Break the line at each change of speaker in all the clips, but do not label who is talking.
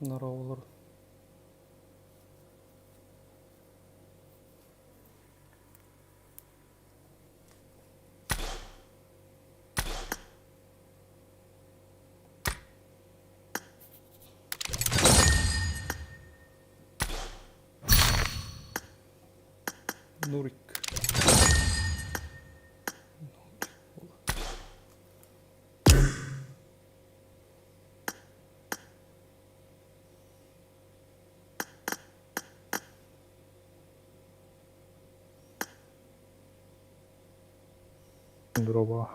Nara olur. Nurik.
Дрова.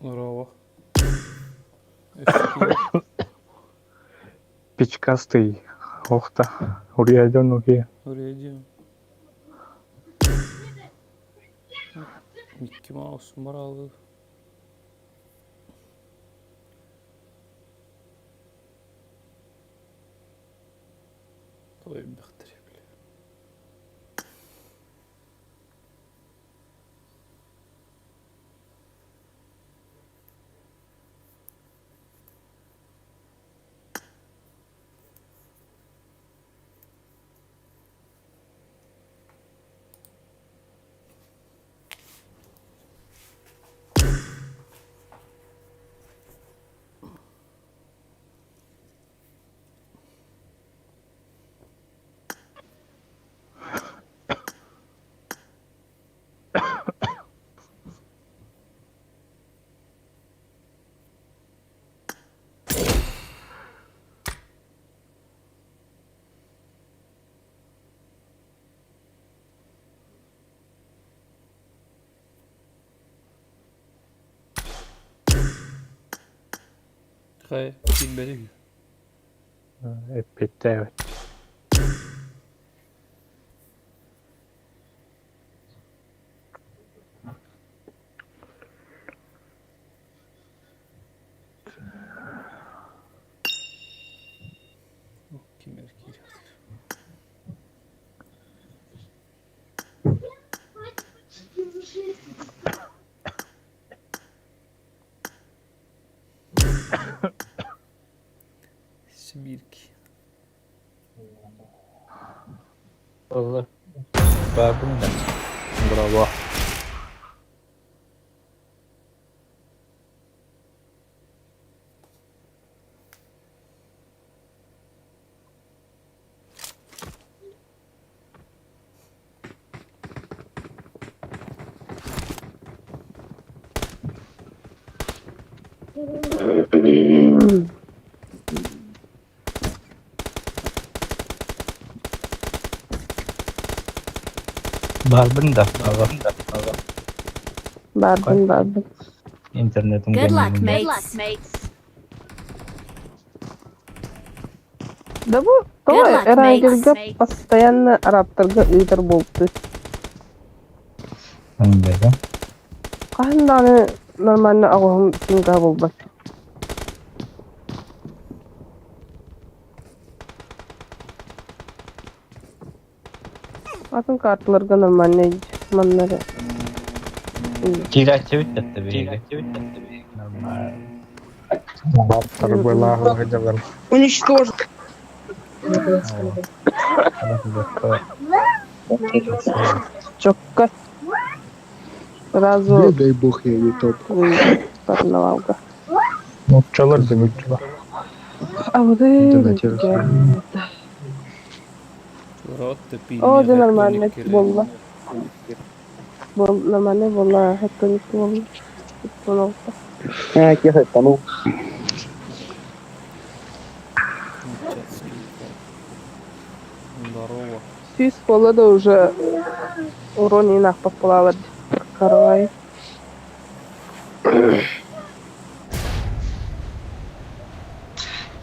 Nara. Eski.
Печкастый. Охта. Уряден уги.
Oraya diyorum. Mickey Mouse maralı. طيب بخترع بله. Hayır, bilmeli.
Hep bitti evet.
Kim erkeği? Sibirk.
Allah. Babında.
Дрова.
Babında.
Barbun.
İnternetin
Good luck,
genelinde.
mates.
Да bu
Good luck,
Эрайгерге
mates.
постоянно араптарга ыйтар болду.
Öyle.
Кахынданы нормально агым синга болбат. Атын карталарга нормально маннары.
Тирачы bitti beyler. Normal.
Баттар была гыдаган.
Уничтожить. Чокка. Сразу
Дай бог я не топ.
парновалга.
Мутчалар демекчила.
А вот
Интернете
Rahat da bilmiyor.
О, да нормально болла. Нормально болла. Хатта не болла. Пожалуйста.
Здорово.
Сис пола да уже урон не нах поплавать. Карвай.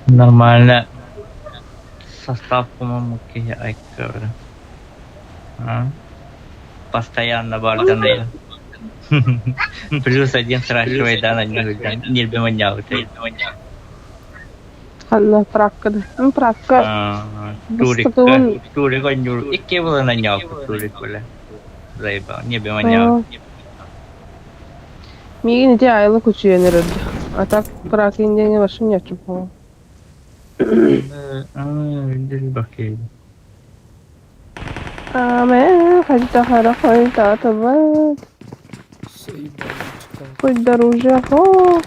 Нормально. Состав, по-моему, айкары. Постоянно барданые. Плюс один сращивает, да, на них. Не бимонял.
Ханна пракка да. Ну пракка.
Турик он юр. И кевала нанял, турик были. Заебал, не бимонял.
Мигин те айла кучуенер. А так пракка индене вашим нечем.
Öldür bakayım.
Аме, хаждахара хойта табат.
Заебал.
Хоть дороже. О,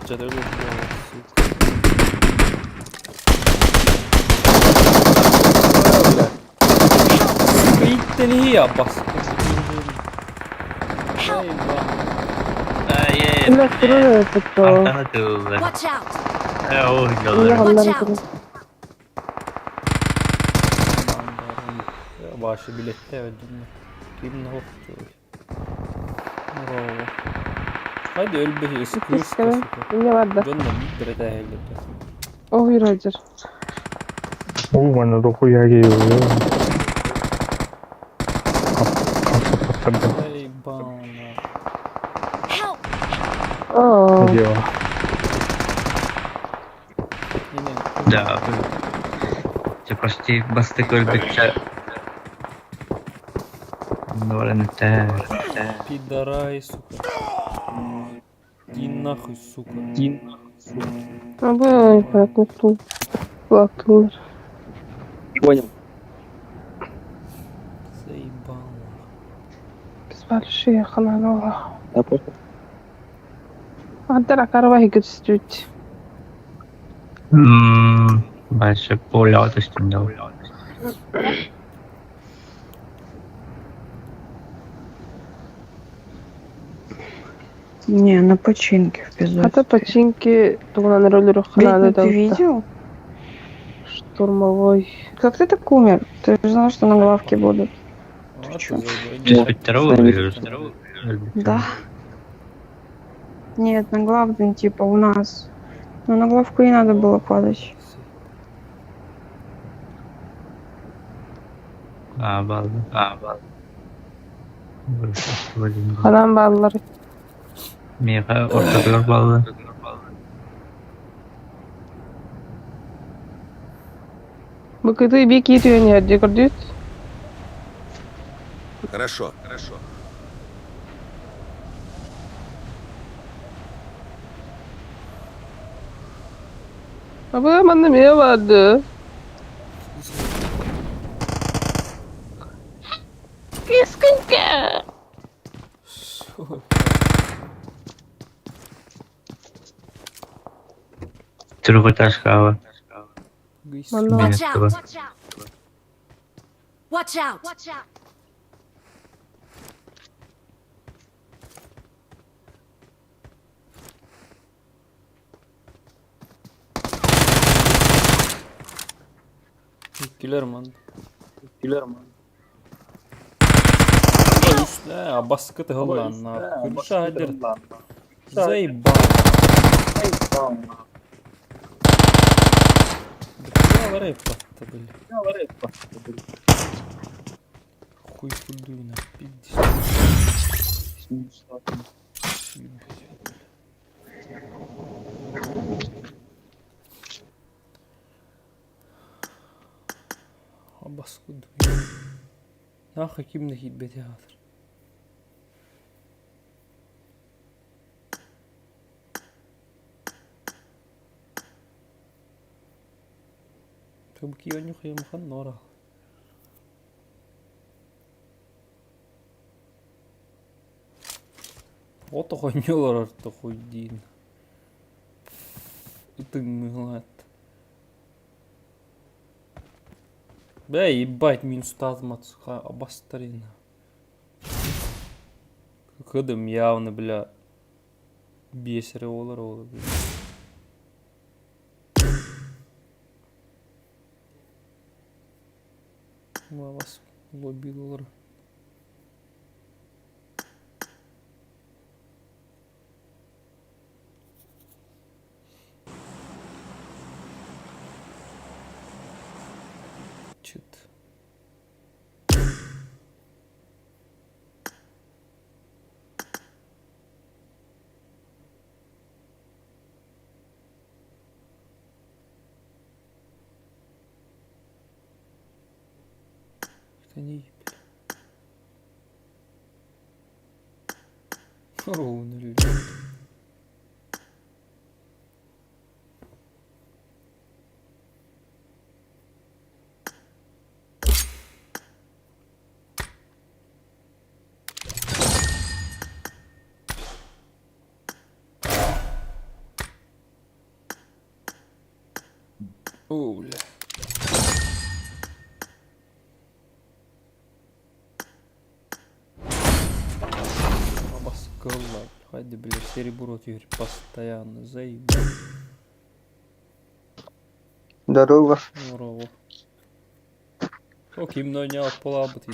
Çadır suka. Bitten iyi ya bas. Eyvah.
Hayır.
illa turun tuttu.
Arkana tığıldı.
Watch out!
Oh
İlla
yollarım.
halları
Watch
turun.
out!
Ya başı bilette öldüm. Kim ne oldu? Bravo. Hadi öl be ıskı ıskı
Кискамен.
ıskı.
Не варда.
Dönme bir de hayırlı.
Ой, Роджер.
Мене дохуя гею. Kapı
Ey bana.
Help!
О,
diyor.
Yine
Да. Це почти бастик öldükçe. Норен те.
пидорай, сука. Иди нахуй, сука. Иди
а бы непонятно кто. Плакал.
заебал.
Без больших хананова. عدل كهرباء جدستوت.
Başka pola üstünde.
Не, на починке в
Хотя
Безовске.
починки, то на роллеру
Бедный,
ханада
ты видел?
штурмовой.
Как ты так умер? Ты же знал, что на главке будут.
А ты заебал.
Ты хоть второго берешь?
Да. Нет, на главный типа у нас. Но на главку не надо было падать.
Bağlı.
Hanan bağlıları.
Mega ortadoor bağlı.
Bu kızı bir kiriyor nerede gördün?
Хорошо.
Ama annemeye vardı. Kıskınca.
Другой ташкава.
Vallahi.
Minus
Watch
два.
out! Watch out! Watch out!
Gülerim man. لا بسكت هلا كل شهر زي بعض يا وريت طبل خوي كله ينبي بسكت يا اخي كيف بدك بيتي هذا تبكي أن يخيم خنورة Ото oynuyorlar artık oyun. Итыгмылат. Бля, ебать, минус тазмат, сука, обострина. Кыдым явно, бля, бесеры олар, бля. Вас лоббилар. Чё-то. Это не ебать. Ровно люди. Öyle. Баскалла. Хайде, блядь, серебро теперь постоянно. Заебал.
Здорово.
Здорово. О, кимно не отпала бы ты.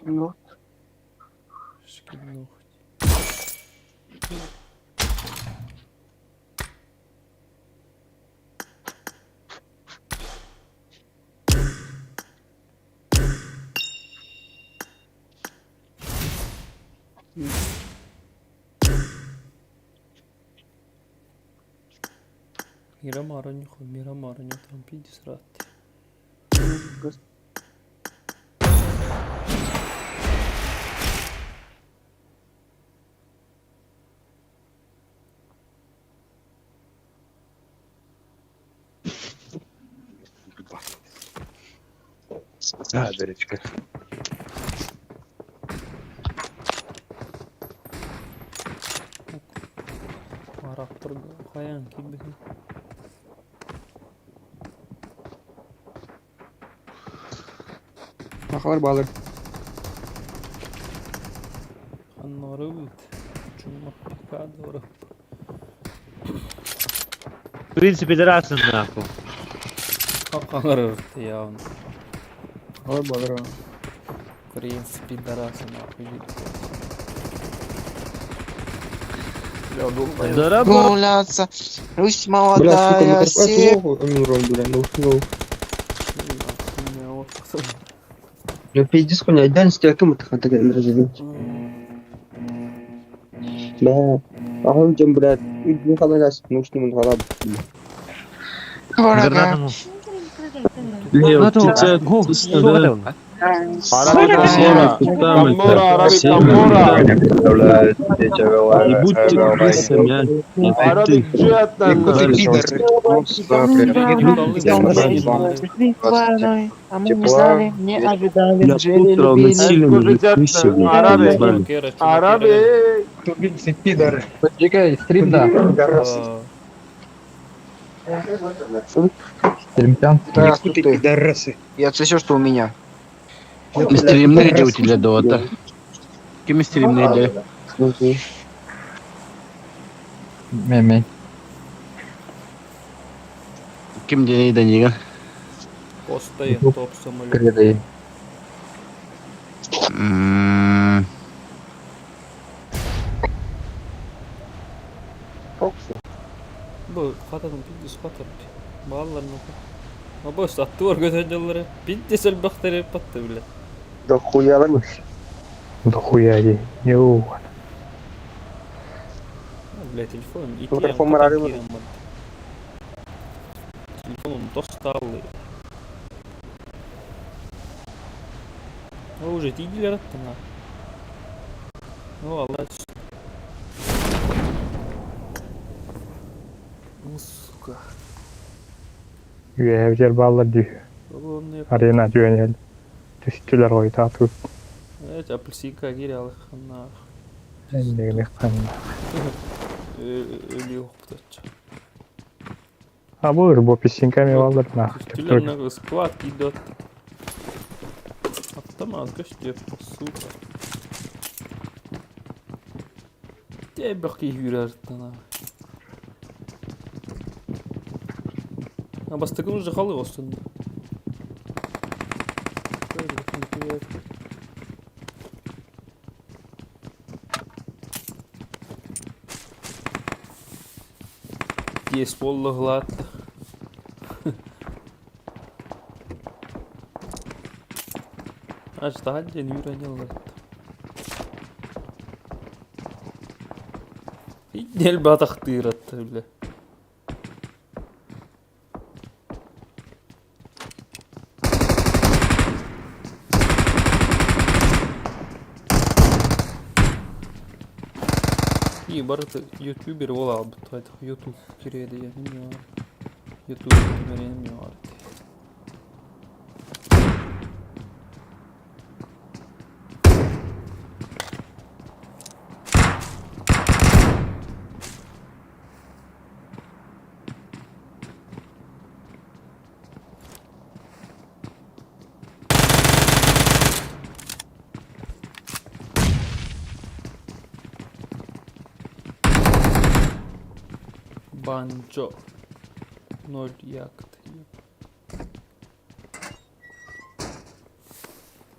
Ну,
Шкинух. Мирамара не там пидис рад.
дырочка.
Арактор хаян кибе.
Ахвар балыр.
Ханнары бит. Чумак пикадора.
В принципе, драться нахуй.
Хакарыр явно.
Ахвар балыр.
В принципе, дараса нахуй.
Здорово.
Гуляться, Русь
Бля,
молодая,
сука,
все.
Мирон, бля, ну что?
Я вот потом.
Я пиздец, коня, дань стя кому ты хата гэнэ разъявил. Да. Ахвар джам, блядь, не халагас, ну что мы халаб.
Дорого. А мы не знали, не ожидали, жили, любили.
Араби.
Почекай, стрим, да.
Здравствуйте. И это все, что у меня. Стримные где у тебя дота? Кем стримные где? Кем где до них?
Постоянно топ самолет. Bu خطرهم بيدس خطر والله انه ما بس التور قد هجلره بيدس البختري بط ولا
Да хуя лагуш.
Дохуя. Йоу.
بلا تليفون
Телефон مراري
تليفون достал هو уже تيجي لرتنا والله сука
Üyeevcer bağlar diyor.
onu
Arena diyor yani. Düştüler oydu atıp.
evet apelsinka giriyor xana
Ne kanına.
ölüyor птач.
Ha bu песенками vallar na.
Тюленный склад идет. Автомат, ждет, сука. Тебе yürürdü lan. Ha bastıkın ucu kalıyor aslında. Есть полуглад. Аж daha yürüyorlar. Gel batak dırattı bile. İyi bari YouTuber ola bu tayt YouTube kireydi yani ya. YouTube verelim ya artık. Банджо. 0 ягод.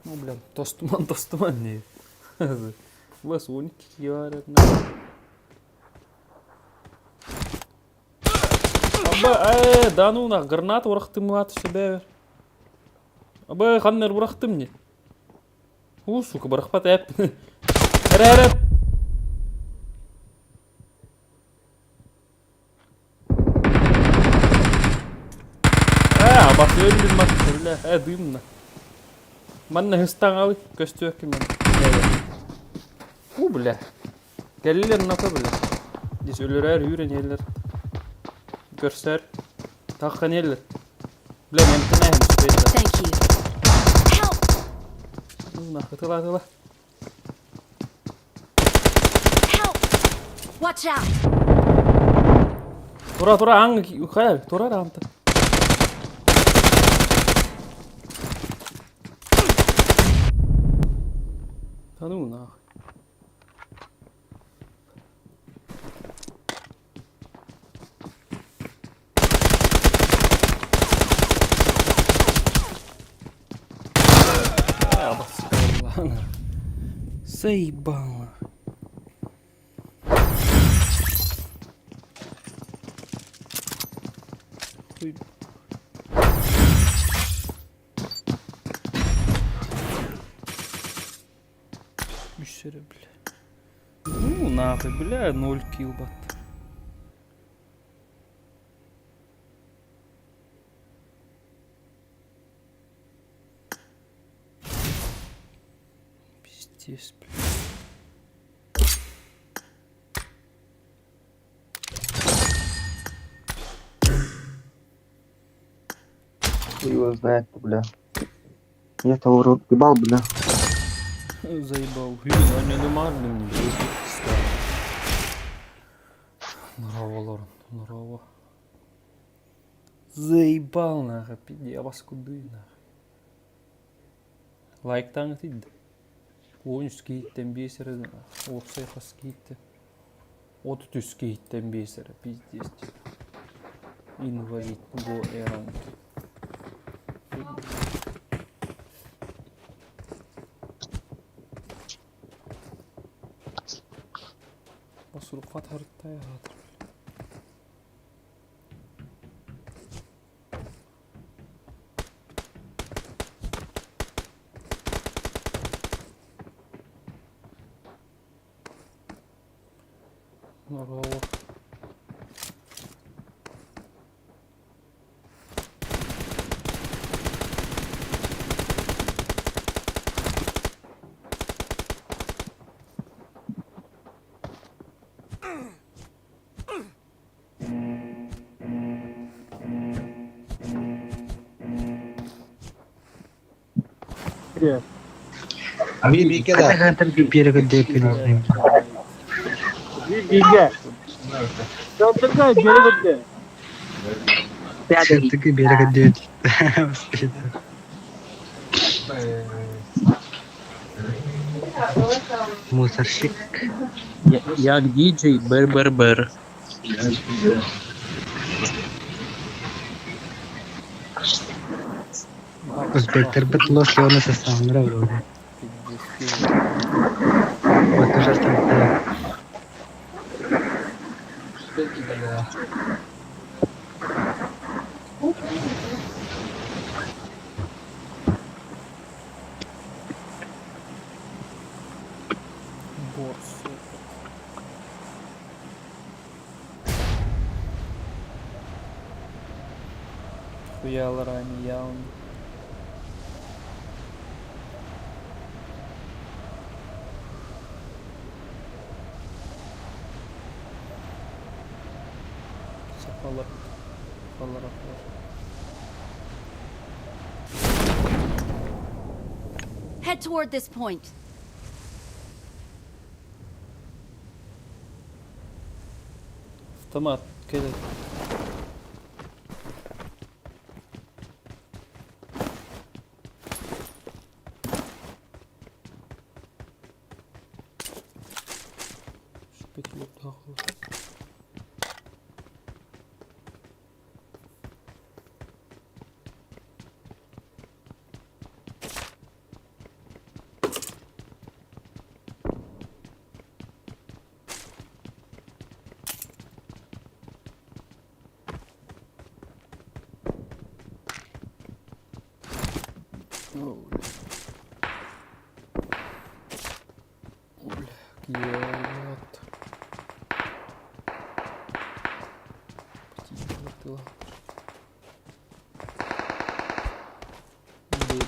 Ну, блин, тостуман не. Бас 12 var. Аба, да ну на гранат урахтым ат себе. Аба, ханнер урахтым не. Сука, барахпат әп. Әрәрәп. Бас өлдің мақсы, бля, дымна. Манна хыстан алы, көстөкі мен. Бля. Gəlirlər napa, bля. Дес өлірәр, үйрен елер. Görser. Taqan yerler. Bля, men tınayım üsteydi.
Thank you. Help!
Tıla.
Help! Watch out!
Tura, hangi? Kaya, tura ramta. Tanı na. Заебало. Хуй. Мишера, бля. Ну нахуй, бля, 0 килл бат. Пиздец, бля.
Хуй его знает, бля. Я того урод ебал, бля.
Заебал. Блин, не нормально не будет. Нраво. Заебал нахуй, я вас куды нахуй. Лайктан тиді. 13 кейттен бесері, оқсай қас кейтті. 33 кейттен бесері, пиздес. Инвалид, го эран. Басуру қатарыттай ғатыр. Нраво.
Kata-kata biar gede pilih. Kata biar gede. Мусорщик.
Я диджей Бер.
Узбектер бетло слона со самым нравом. Вот уже так.
Хуялар они явно. Сапалар.
Head toward this point.
Автомат, кидай. Ну, бля, кият. Птица. Бегай.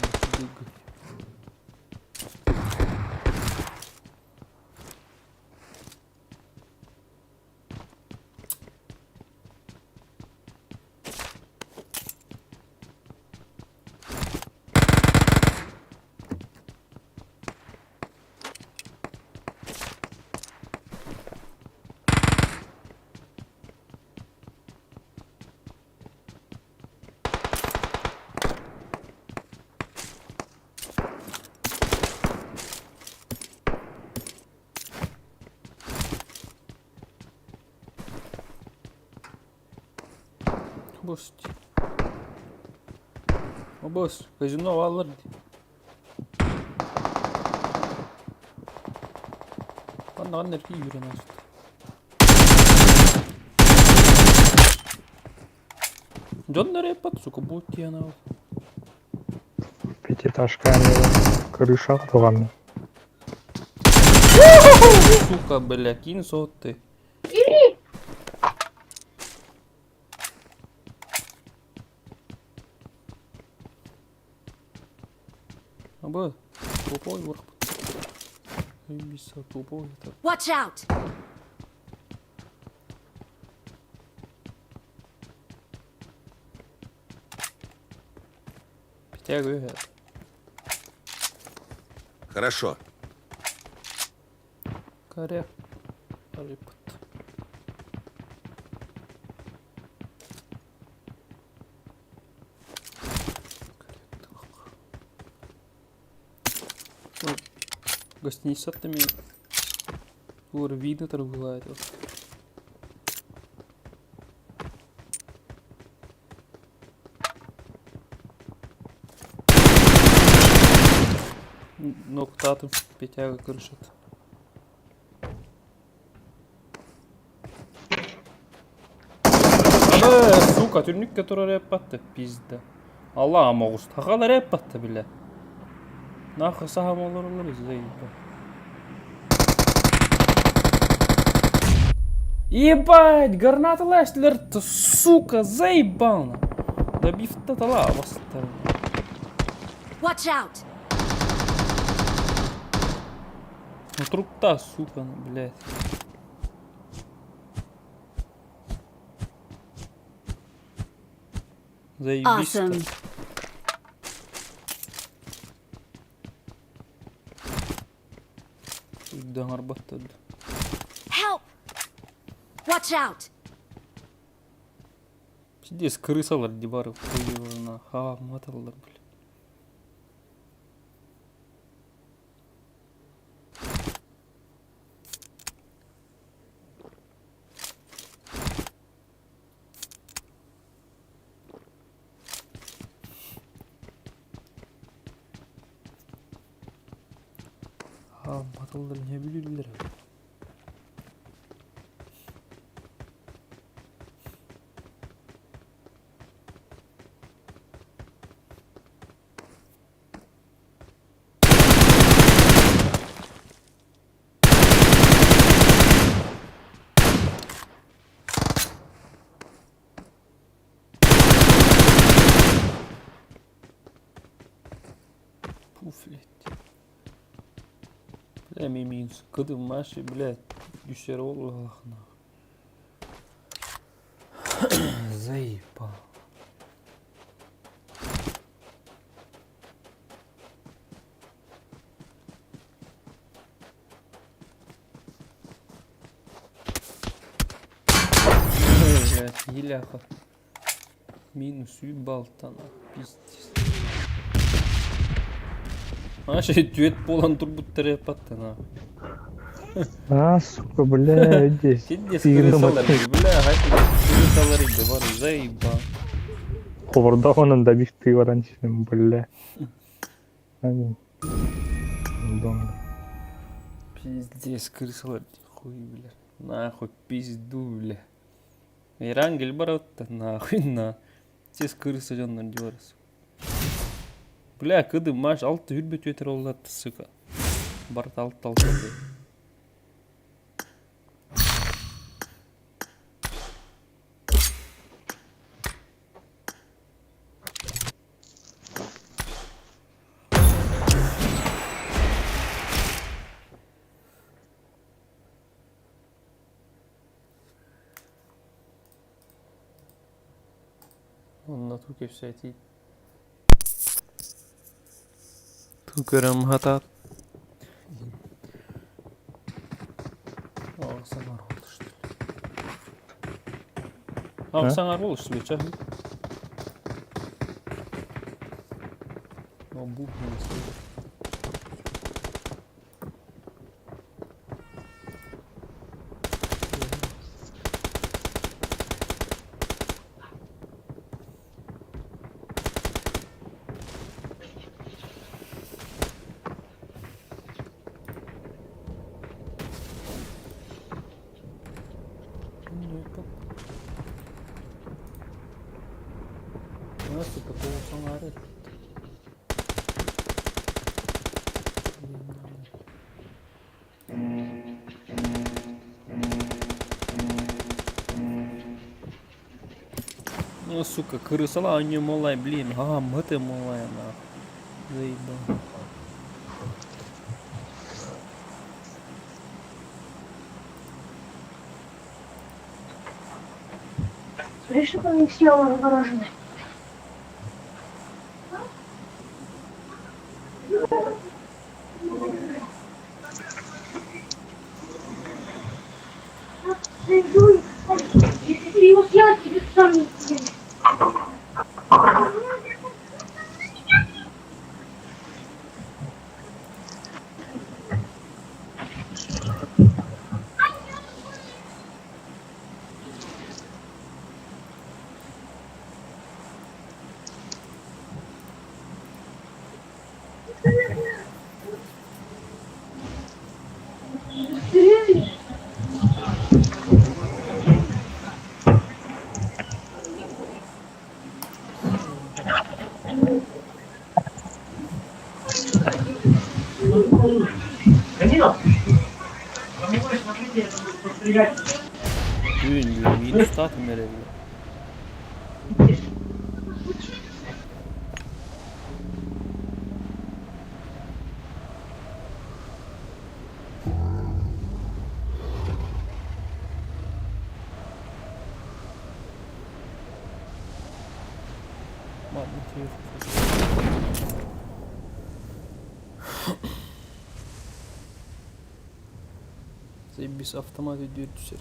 Boş. O boş. Казино alır. Lan erkeği yürüyen açtı. Джон nereye pat, сука, будь я на.
Пятиэтажка, крыша оторвана.
Сука, бля, кинь соты. Абы, тупой враг. Ебиса, тупой это.
Watch out!
Притягивает.
Хорошо.
Коряк. Репот. Гостиницами видно торгует. Ноктатым пятяга крышит. Сука, тюрник, который рэпатты, пизда. Аллах могут. Хахала рэпатты, бля. Нахуй сахам олар заебал. Ебать, граната ластер, сука, заебал. Добив-то тала, восстал.
Watch out!
Ну труп-то, сука, блядь. Заебись.
Awesome.
Даңар баттады.
Help! Watch out!
Пиздец, крысалар дебары хуевана. Ха, маталар, бля. Ха, маталар не билилер. Блять. Бля, миминс. Кыдым маши, блядь. Düşer Allah Заебал. Блядь, еляха. Минус уебал там, пиздец. Аши тюет полон турбуттер патты на.
А, сука, бля, здесь.
Сидди скрысалар, бля, хати скрысалар иди, бар, заебал.
Ховырдағанын да бифты бар анчын, бля.
Пиздец, крысалар, хуй, бля. Нахуй, пизду, бля. Ирангель баротта, нахуй, на. Все скрысы жоннан дюарас. Бля, кыды маш алты хүрбөт өтер олатты, сука. Барт алты алты. Onunla Türkiye şeyi. Türkiye'm hata. Ağsanar oldu işte. Ağsanar oldu işte geçen. O bu neyse. Nasıl kapı olsan ağrı. Ну, сука, крысала, они молай, блин, ага, мы-то молай, нахуй. Заебал.
Смотри, что он не съел мороженое. Если ты его съел, тебе сам не съешь.
Düğün, yeni statüm nereye? Заебись, автомат идет все.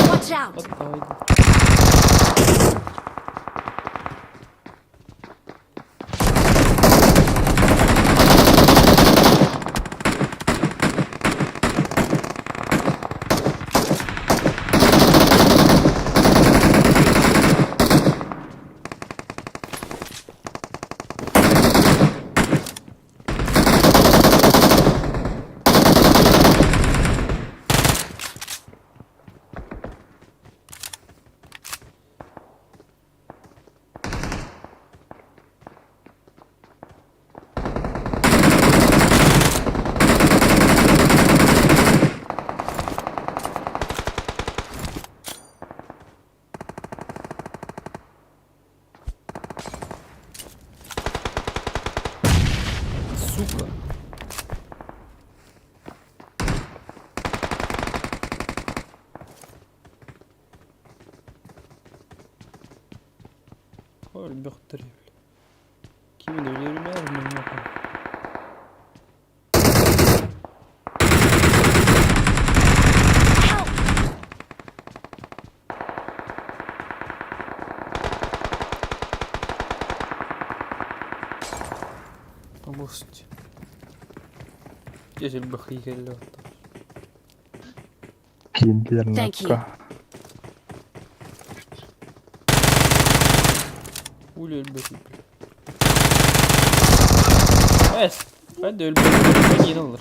Watch out! Сука. Ой, бехтери. Kimin ölüyorum ya bunu yapalım. Помогите. Gece bir bakıyı geldi hatta.
Kiyindiler
Thank you.
nakka.
Ule ölmesin. Evet. Ben de ölmedim. Yeni alır.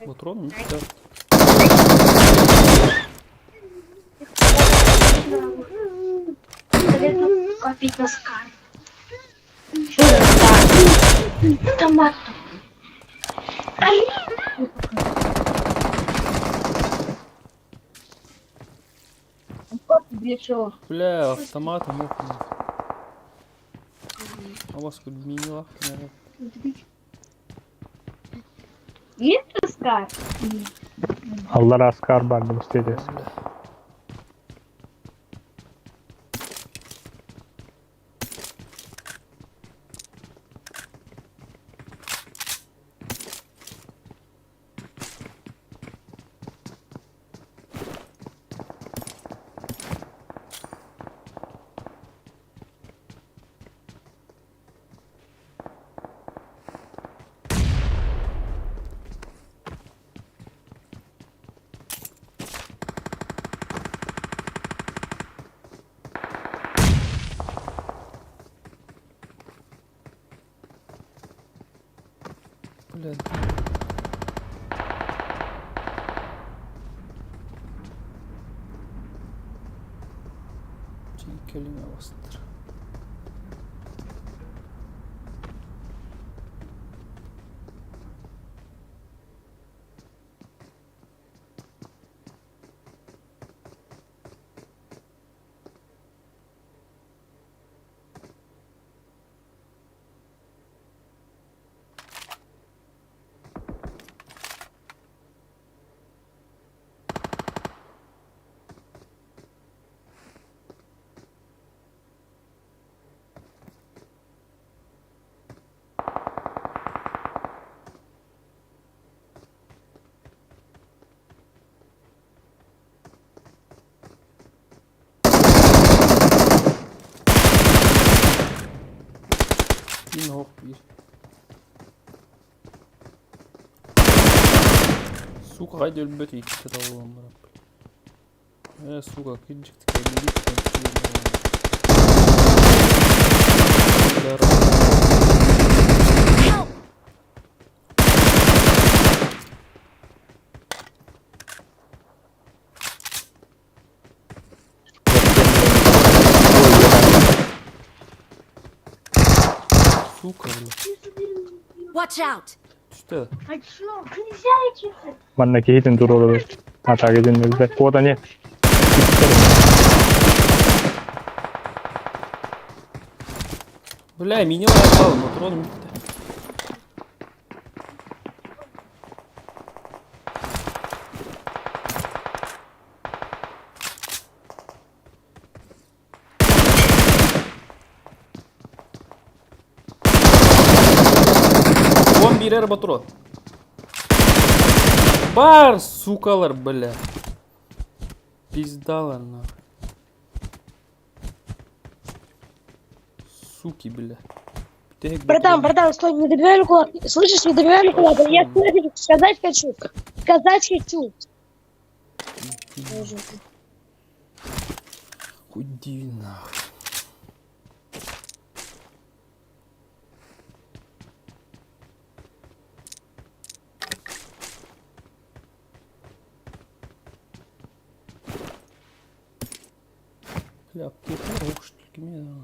Patron mu? Evet.
Купить на скар. Томат.
Бля, автоматом yok mu? Ama сколько минила.
Есть скар?
Allah askar vardı bu sitede.
Бля. Kelime bastır. Yine hop bir. Сука, haydi ölbet ikisi de Allah'ım bırak. Сука, kıncıktık elini Сука, бля.
Watch out.
Düştü.
А чё? Нельзя идти.
Mandaki hidin dur olur. Hata gidin o da ne?
Бля, меня упал, патроном bitti. Birer patron. Бар, сукалар, бля. Пиздалар, нахуй. Суки, бля.
Братан, стой, не добивай кулак. Слышишь, не добивай кулак. Я тебе сказать хочу.
Худи, нахуй. Бля, аптека, ох, штуки мне надо.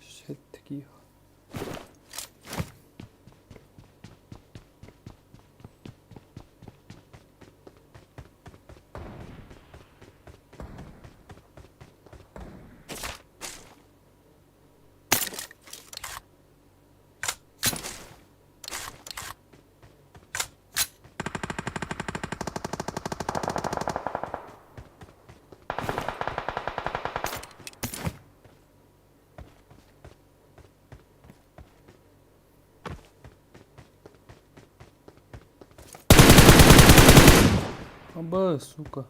Shit, такие. Аба, сука.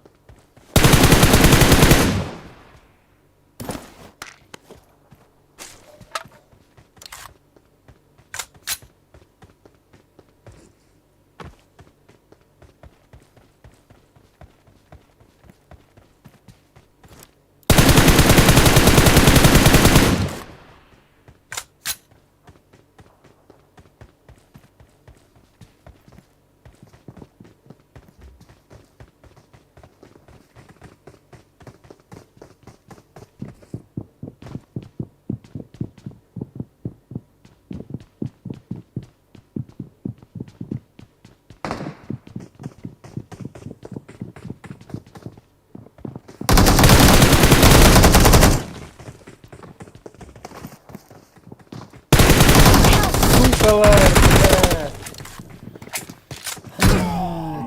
Сукалар, блядь.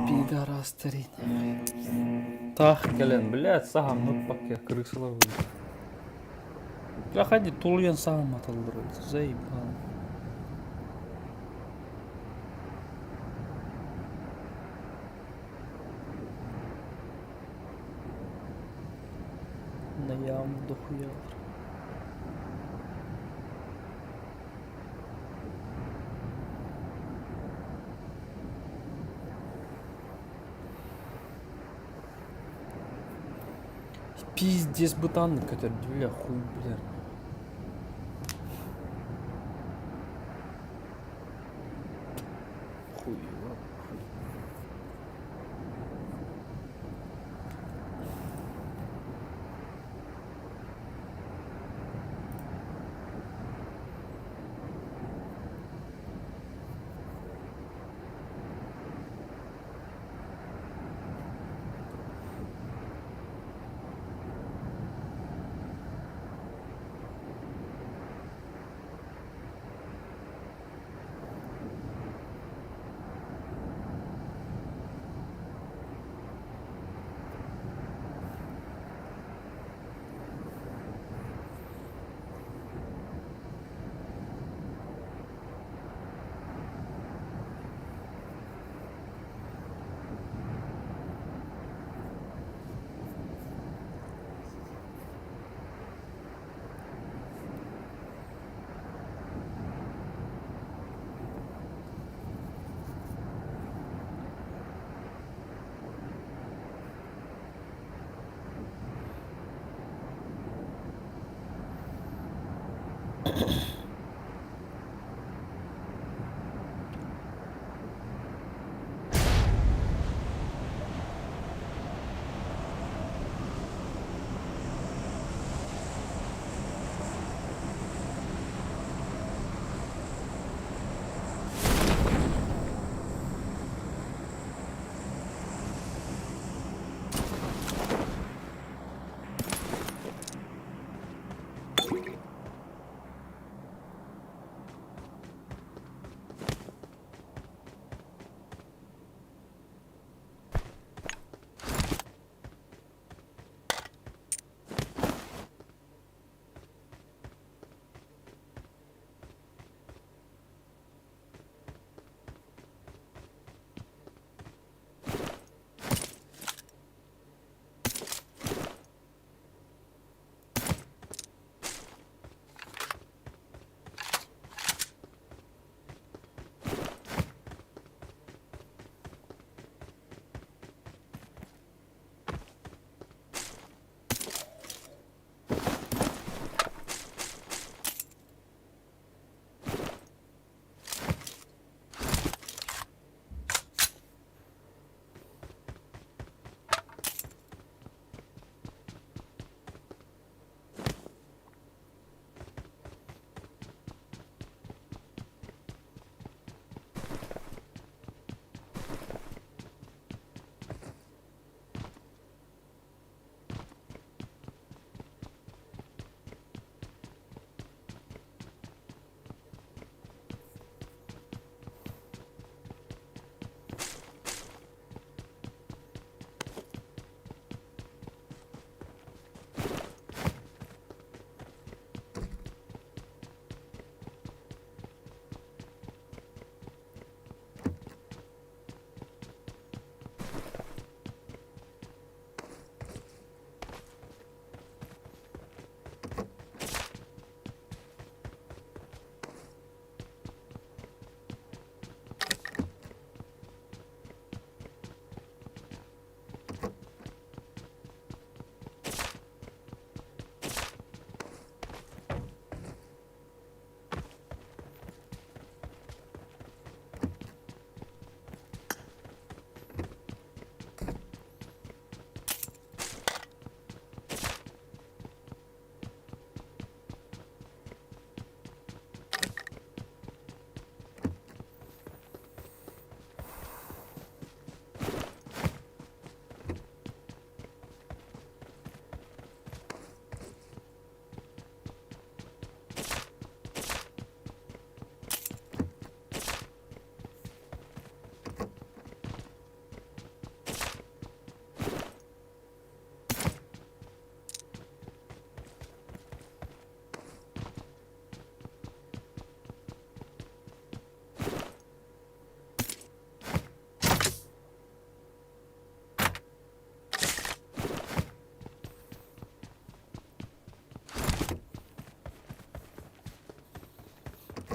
Пидорастарин. Тах, келен, блядь, сағам нұтпақке крысалар болды. Бля, хади, тулген сағам аталдыр болды. Заебал. Наявно дохуялар. Пиздец, бутаны, которые, бля, хуй, бля. Хуй, хуй.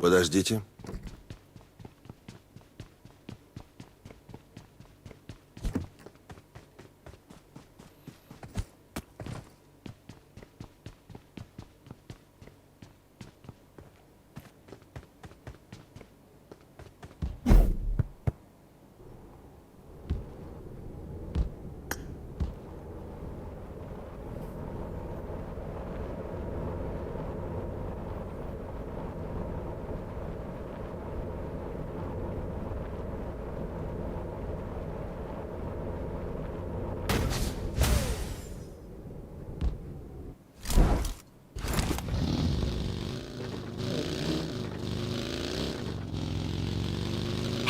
Подождите.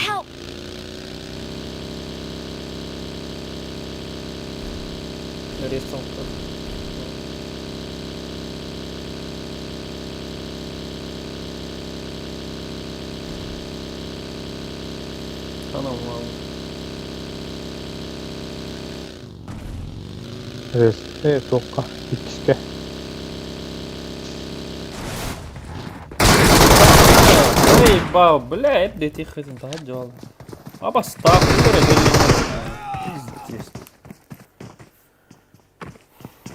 Help!
Рисовка. Anam var.
Токка ичте.
Эй, бау, бля, это ты тихо это делал. Обостав, пиздец.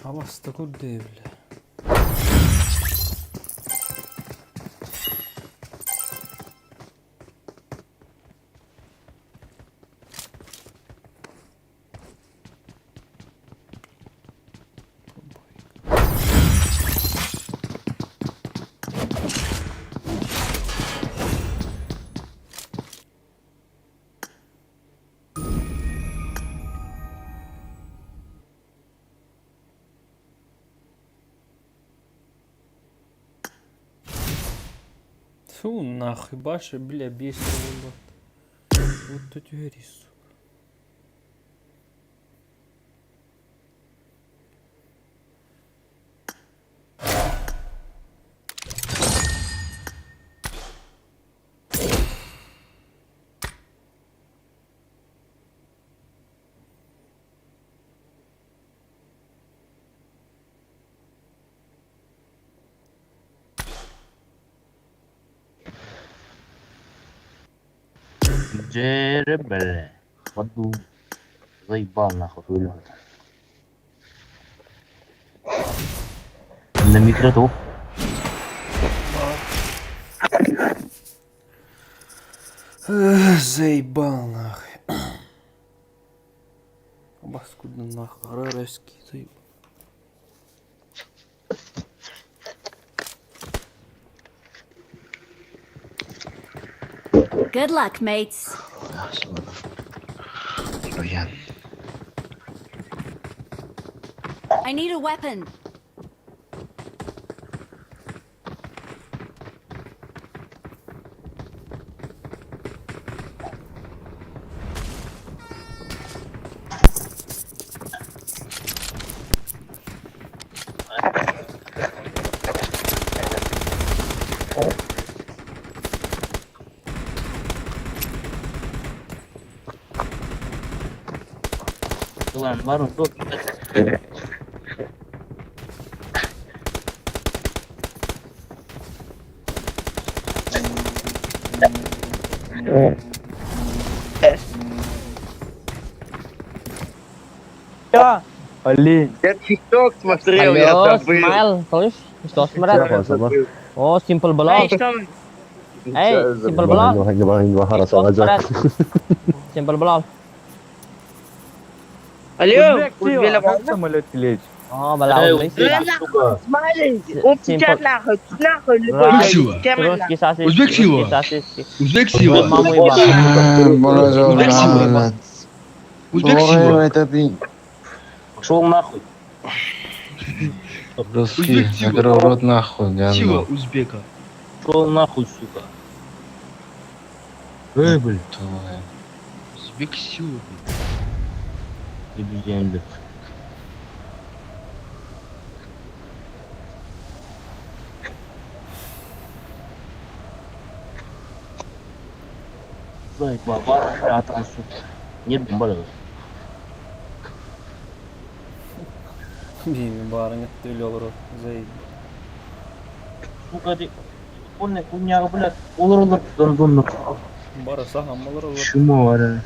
Обостав, куда, бля? Фу, нахуй, баши, бля, бесит его. Вот тут рису.
Джерри, бля. В аду. Заебал нахуй вылез. На микротоп.
Заебал нахуй. Обаскудно нахуй, граревский, заебал.
Good luck, mates. I need a weapon.
Lan var mı? Dur.
Али.
Я тикток смотрел, я
Алло,
забыл.
Смайл, слышь? Что смотрят? О, Simple Block. Эй, Simple Block. Что смотрят? Simple Block.
Алло, Узбеля,
Самолет лечь.
О, балау,
Смайлей, он сейчас нахуй, любой
Русский сосиски.
Узбек сила.
Русский сосиски.
Узбек сила.
Маму ебал.
Узбек сила. Узбек сила.
Пошел нахуй.
Русский, закрыл рот нахуй. Сила узбека.
Пошел нахуй, сука.
Блин. Узбек сила.
Лебедянь. Заебал, атан, сука. Нет бомбарда.
Bilmiyorum, barın gitti öyle olur o. Zaybal.
Сука, ты Он не хуйня, блядь. Olur dondur.
Bara sahammalar olur.
Şu mu var ya?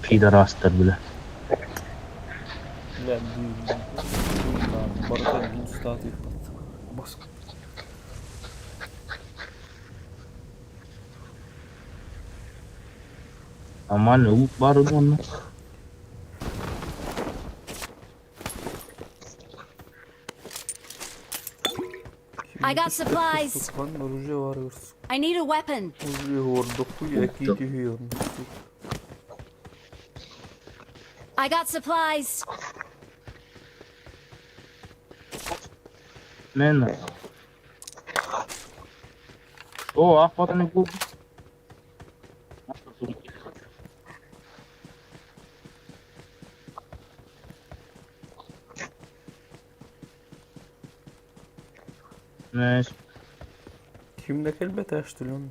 Pidarastır bile.
La düğün. Bara da düğün statü. Bas.
Aman uvuk var onun.
I got supplies.
Kan ruje var hırs.
I need a weapon.
Ruje hordoku yakidi hiyor.
I got supplies.
Men. O akbatını bu. Meş.
Kimde kelbet açtı lan?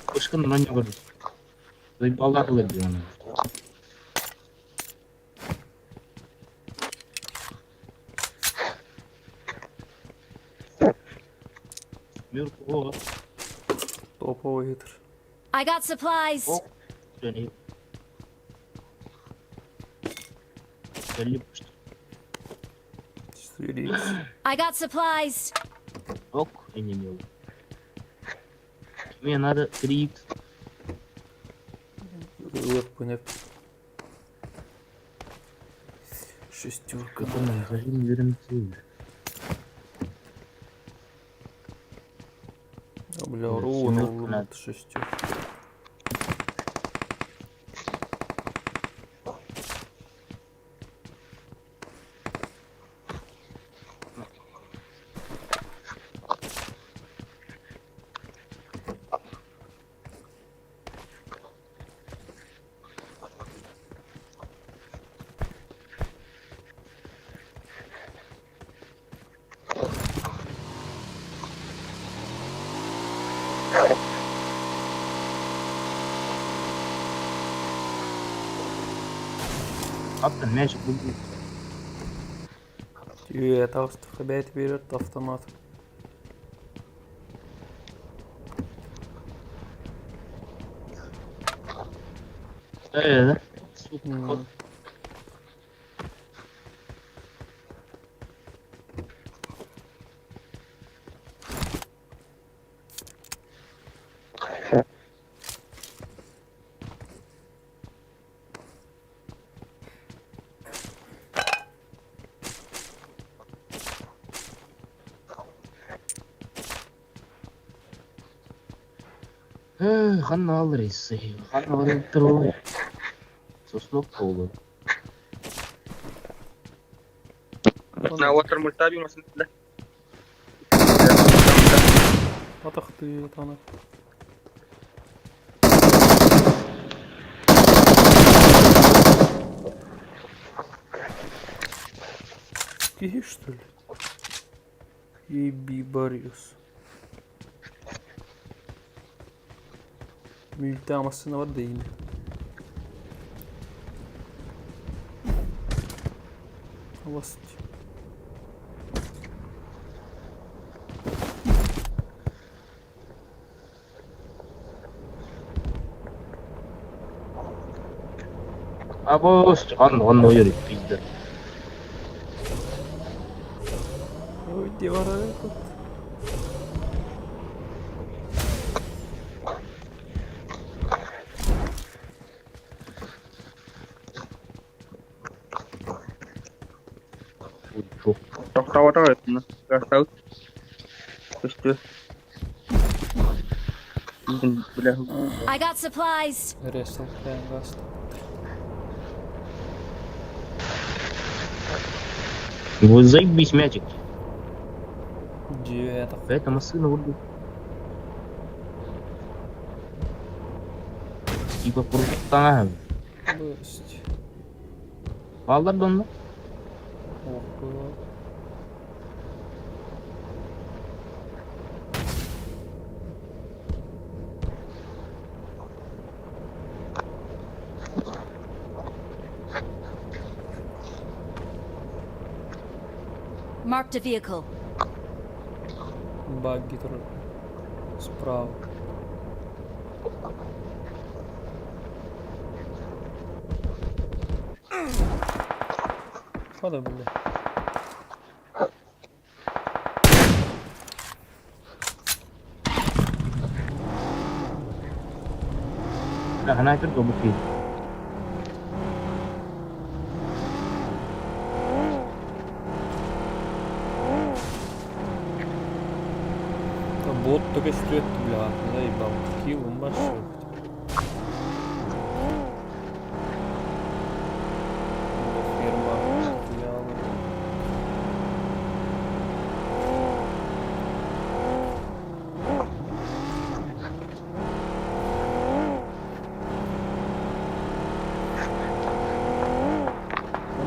Kışkın lan yapar. Zayıf Allah kılır diyor onu. Yok o.
Topa oyudur.
I got supplies.
O. Döneyim. Belli başta.
Söyleyeyim.
I got supplies.
Ok, inin yolu. Мне надо 3x.
Вот, понятно. Шестерка.
Зажим вернуть.
А, бля, ровно ломает шестерка.
Attın mecbur bu.
Тюя, толстый хабят берет автомат.
Öyle.
М.
Хан alırız. Хан alırız. Troll. Sosluk olur.
На острове Мультаби у нас да.
Атақты танак. Кихи, что ли? Еби Бариус. Мültamasına var da yine. Basit.
Abo, он uyuyor bizde.
Ой, девара тут.
Çok.
Tohtava öğretmen. Gastau. Üstü. Бля.
I got supplies.
Ресал Кэнгаст.
Вы заебись мячик.
Девятых.
Поэтому сына вырубил. Типа просто.
5.
Балдар donlu.
Ого.
Marked a vehicle.
Багги тут справа. Хода, бля.
Lah, kenapa kau bukti?
Бот только стрет, бля, заебал. Килл, он большой. Ферма.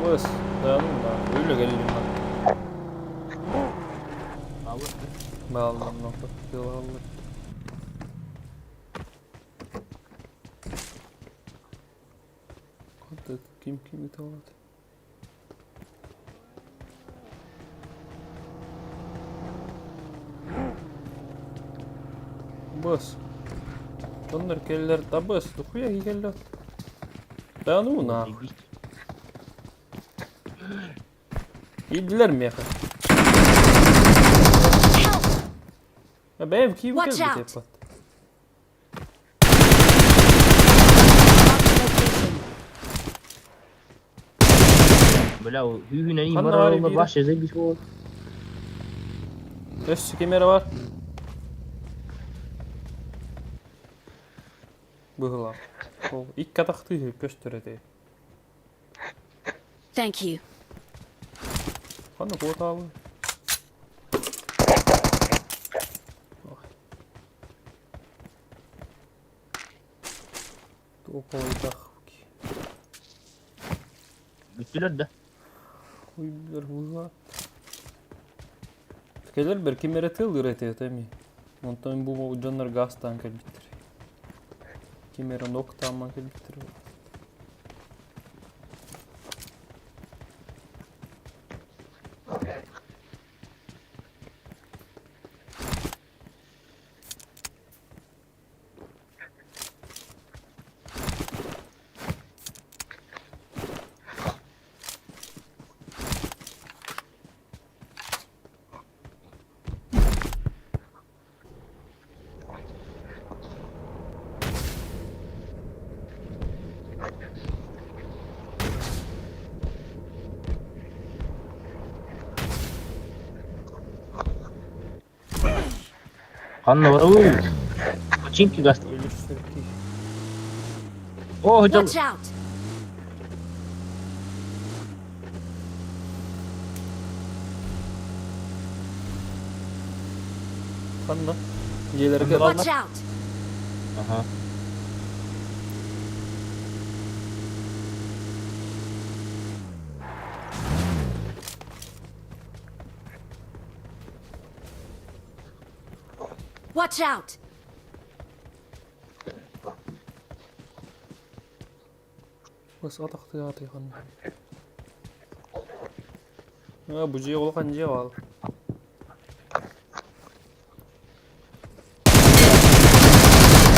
Bas, dayanın da. Öyle gelelim lan. Bağlı nokta. Yılalım. Kim ito oldu? Bas. Onlar keller da bas. Хуя keller. Да ну нахуй. Yediler mi yakın? Ya benim kim geldi tepat?
Bля, hühüne iyi var arada başlayacak bir şey olur.
Üst kamera var. Bıhla. O ilk kataktı gösterdi.
Thank you.
Hani kota abi. Topoydak.
Bittiler de.
Uylar huylar. Fikirler bir kamera tıl üretiyor tabii. Ondan bu canlar gaz tanker bitir. Kamera nokta manker bitir.
Kanla var. Uuu. Çinki gaz. Oh hocam.
Watch out.
Kanla. Yeleri gel
Watch
alma.
out.
Aha.
Watch out.
Bas ataktı ya kanla. Ya bu ciye olkan ciye al.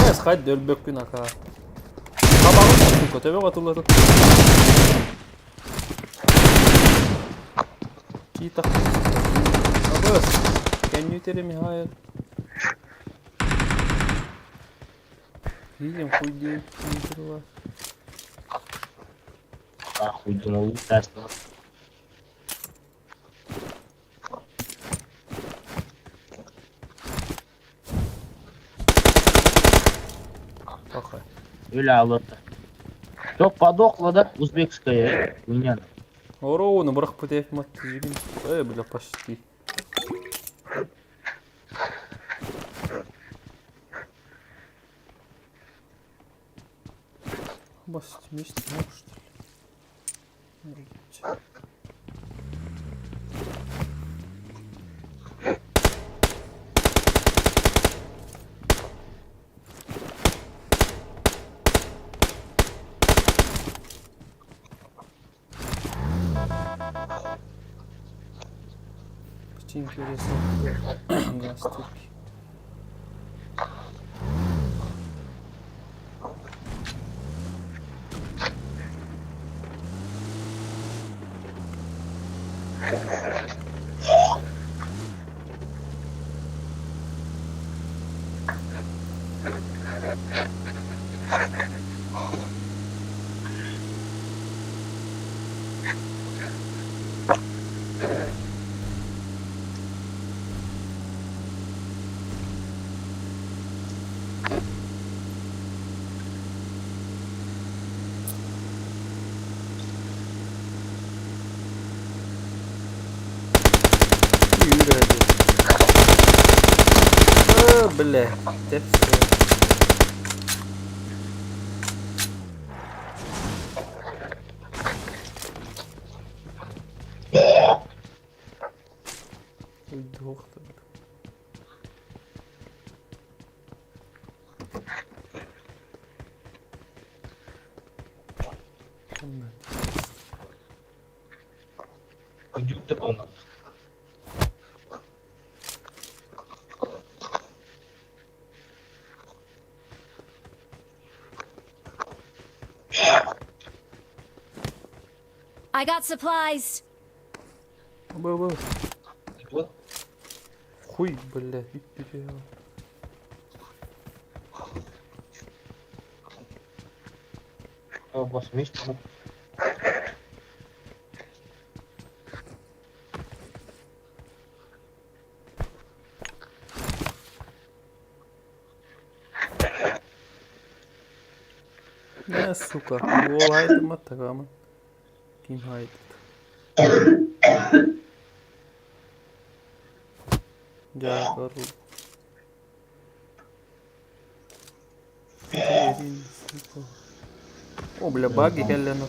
Yes, hadi ölbek gün aka. Kabağın tutun kötü ve batırladı. Kita. Abas. Can you tell me how? Видим, хуй день, не открывай.
Ахуй, думал, тест.
Пахай.
Öyle alırdı. Çok подохло, да? Узбекская. Меня.
Ороуна, брах потяев мат, жигин. Бля, почти. Бас, вместе, ну что ли?
Очень интересно. Гастырь. Бля, это все. Ой, доктор.
I got supplies.
Был. Хуй, бля, пипирел. Ne suka, bu olaydı mı tamam. Kim haydi? Ya karu. О, бля, баги хелено.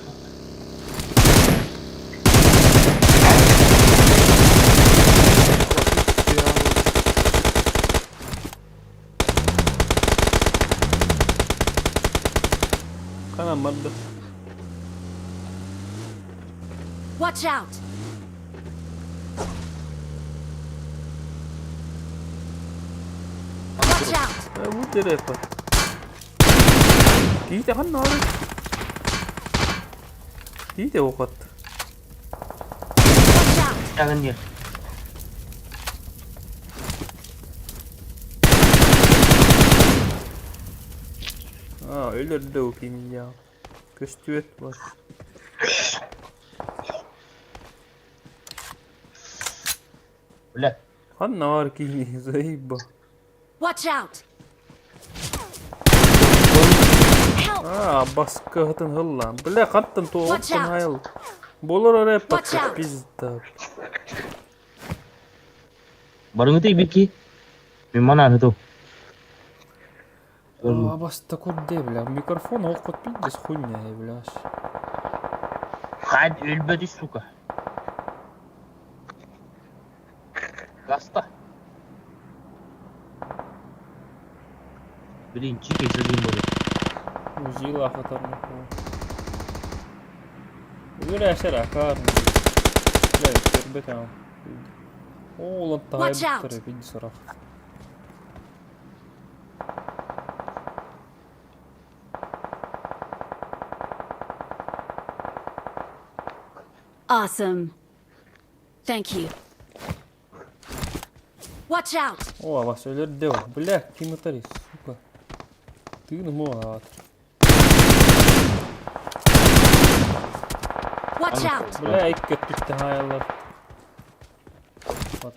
Kana madda.
Watch out. Watch out.
Bu tarafa. Giyte kan nari. Giyte o kat.
Watch out.
Jangan dia.
Öldürdü o kim ya. Köstüet var.
Ulan.
Han nar ki zayıba.
Watch out.
Baskı hatın hıllan. Bile kattın to
Watch
optan
out.
hayal. Bolor oraya
Watch
patlat
out.
pizda.
Baru ngerti Vicky. Di mana itu?
Basta kod de bля. Mikrofon okut pizdas хуйня бля.
Hadi ölbedi suka. Gasta. Birinci kesildiğim buraya.
Uzila khatarna. Ugra şara kar. Bля, тербетам. Oğlan
Watch
tayyip
out.
tarafı sıra.
Awesome. Thank you. Watch out.
О, вас öldürdü o. Bля, kim atar suka. Ты mu at.
Watch out.
Bля, ilk kötü hayaller. Bak.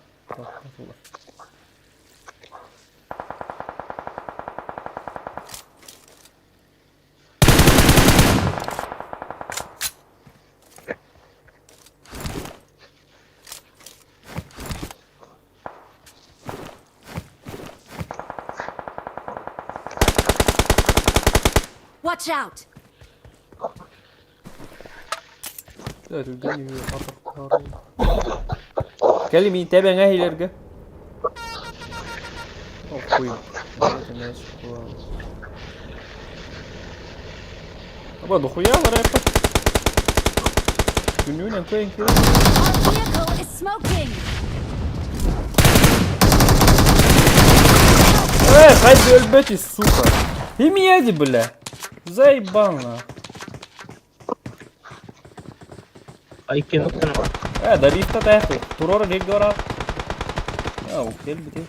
Watch out.
كلمي تابع نهي لرجع اوكي ابغى خويا ولا يفك جنون كوين كده
Our vehicle is smoking.
хай өлбеть, сука. Имеди, бля. Заебал, на.
Айкен оттан.
Да рифта тайху. Турора рик дора. Кел бите.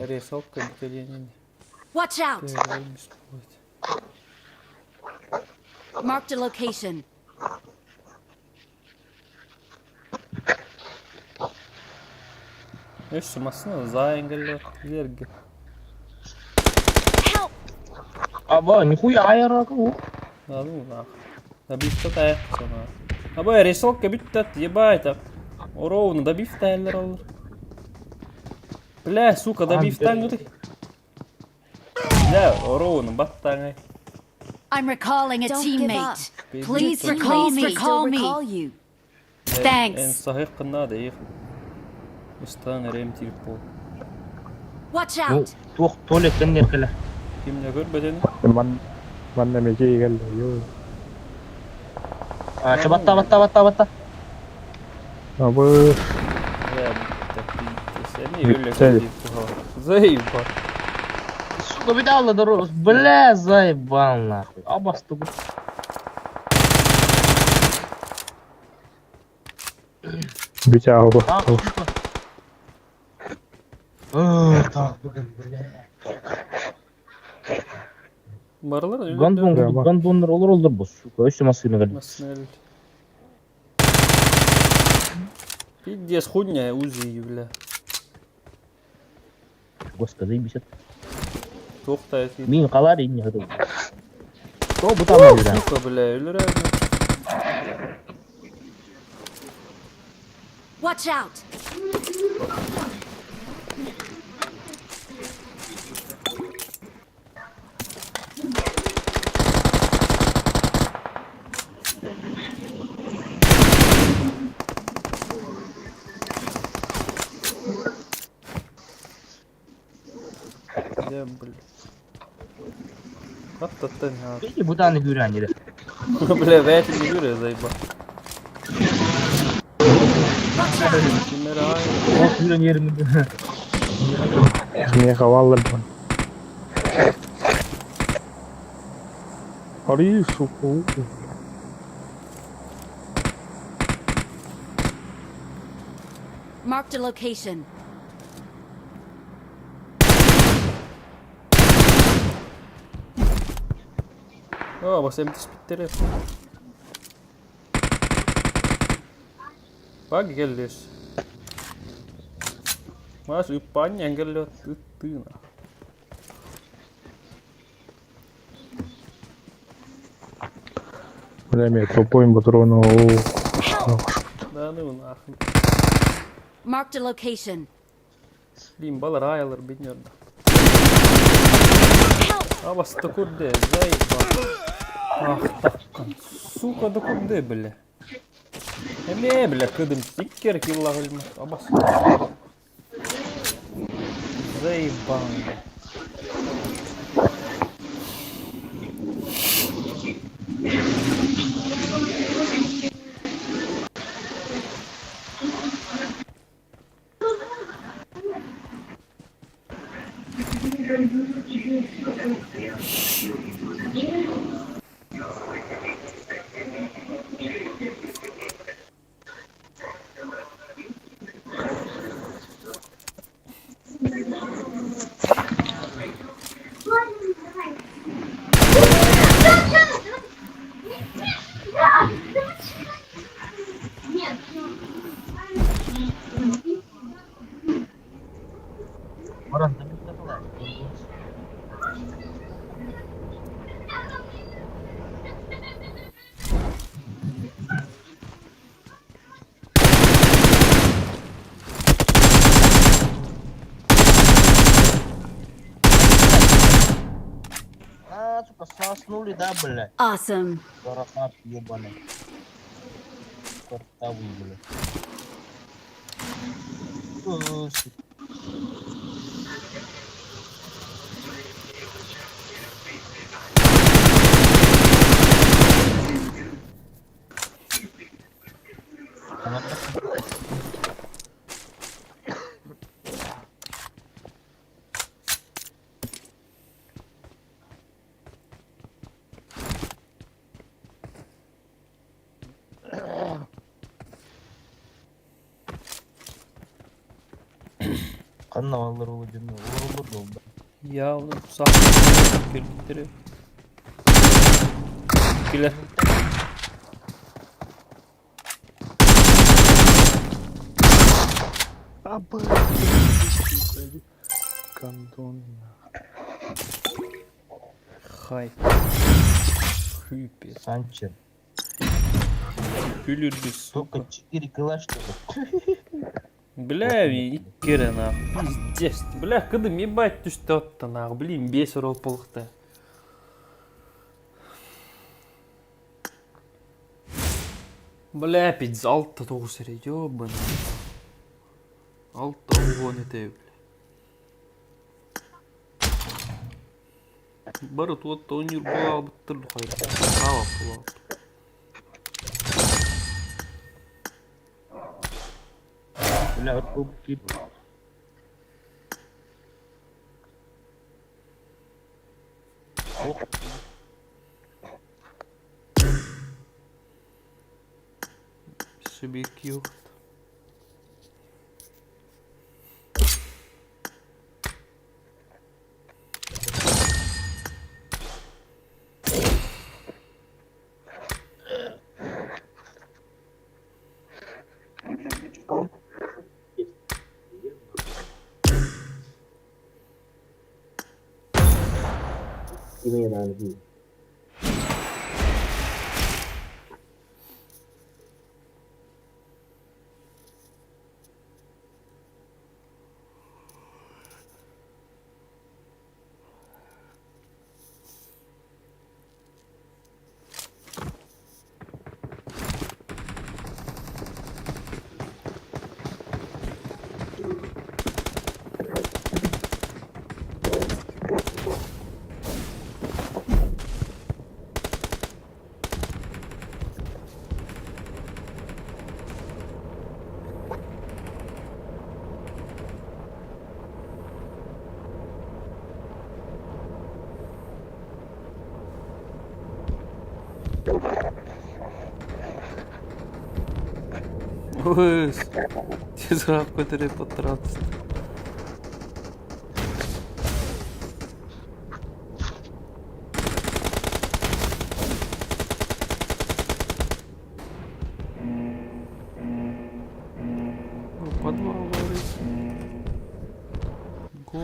Рисовка бителенин.
Watch out! Marked a location.
Эш масына заингелер жерге.
Help!
Аба, нихуя айрагу.
Ну нах. Добивта тайху. Аба рисовка биттат ебайта. Оровно добивта эллер алыр. Бля, сука, добивтан ты. Бля, оровно баттан.
I'm recalling a
Don't give
teammate.
up.
Please recall me.
En
Thanks.
صحيح قلنا ده يخ. استان ريم تيربو.
Watch out!
Тух туалеттен неркеле.
Kim ne gör bedeni?
มันไม่ใช่กันเลยอยู่
Батта.
เอาเบอร์
Ya seni öyle diyor. Заебал.
Сука, видала дорогу. Бля, заебал нахуй. Аба стук.
Битяу.
Так.
Барылар öyle.
Гандондар olur bu. Сука, өсі машина geldi.
Масмель. Пиздец, хуйня узи, бля.
Господи, бесит.
Тоқтайт.
Мен қалар ені ғыды. О, bu tamam bir
Сука, бля, ölür abi.
Watch out!
Ya bля. Хаттаттан ha.
Peki bu tane güren yeri.
Бля, вәт не görüyor заебал. Kimler ay?
O güren yerini.
เนี่ยเขาว่าเล่นมันอะไรสุกู
Marked a location.
Bak sen bitti. Bak geliyor. Mas ipanya geliyor tıttığına.
Время тупой патрону.
Да ну нахуй.
Marked a location.
Limbalar ayalar bilmiyorum. Абас да куди, заїбав. Ах, таккан. Сука, да куди, бля. Еме, бля, кидим стикер кілла гальма. Абас. Заїбав.
Сука, соснули, да, блядь?
Awesome.
Барахат ебаный. Картавый, блядь.
Kannavallar olacağını olur oldu.
Ya oğlum sahne birlikleri. Güle.
Кантон.
Хай. Хюпи.
Санчо.
Пюлюр без сука.
Только 4 кило что ли?
Бля, иккері нахуй. Пиздец. Бля, кыдым ебать түсті отты нахуй. Блин, 5 ропылықты. Бля, опять за 6-9 серия, ёбаный. 6 угон ете, бля. Бары туатта ойнер бұлағы бұттырлы қайда. Қава бұлағы.
Бля, вот кубки.
Собеки yok. Ой, тезірек көтеріп отырады. Подвал говорит. Го.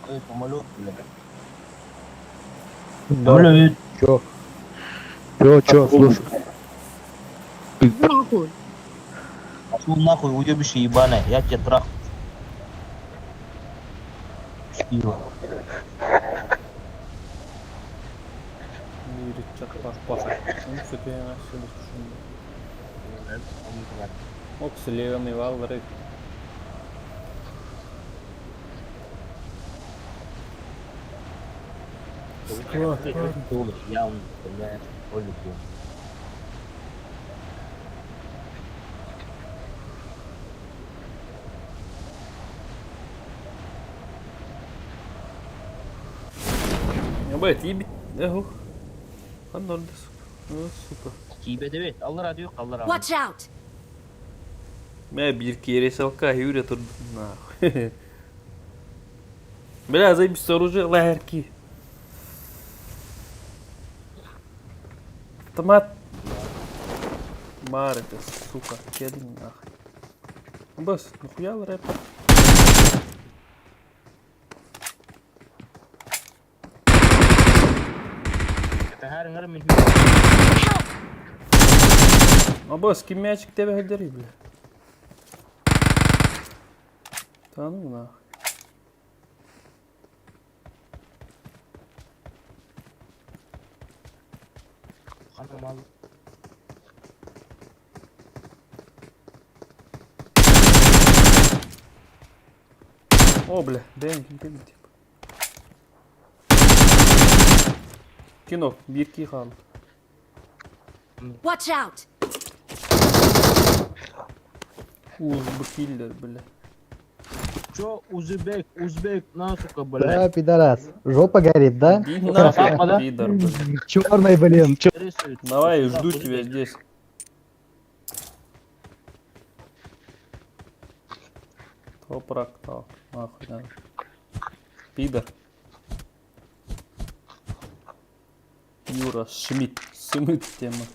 Ой, помолю, бля.
Да. Чё, слушай.
Нахуй. Пошел нахуй, уебище ебаное, я тебя трахну. Шпила.
Yürü çakmak bakar. Onu sütüyen aşağıda düşündüm. Ok слева валры.
Я он, бля, полюбил.
Ебать, ебать. Ого. Анордес. Ну, сука.
Тебе evet, Allah radyo, Allah rahmet.
Watch out!
Бля, bir kere салка Юрия тут нахуй. Бля, заебись оружие ларки. Автомат. Мар это, сука, келин нахуй. Бас, нахуя рэп?
Это her min.
Абас, ким мячик тебе гальдери, бля. Да ну нахуй.
Hanım
О, бля, деньги, типа. Кино, бирки хал.
Watch out!
Уз, бухиллер, бля.
Чё, узбек, на, сука,
Да, пидорас. Жопа горит, да?
Иди нахуй,
да?
пидор, блядь.
Черный, блин.
Рисует.
Давай, жду тебя здесь. Топрак, нахуй надо. Пидор. Юра Шмидт. Смыт тема.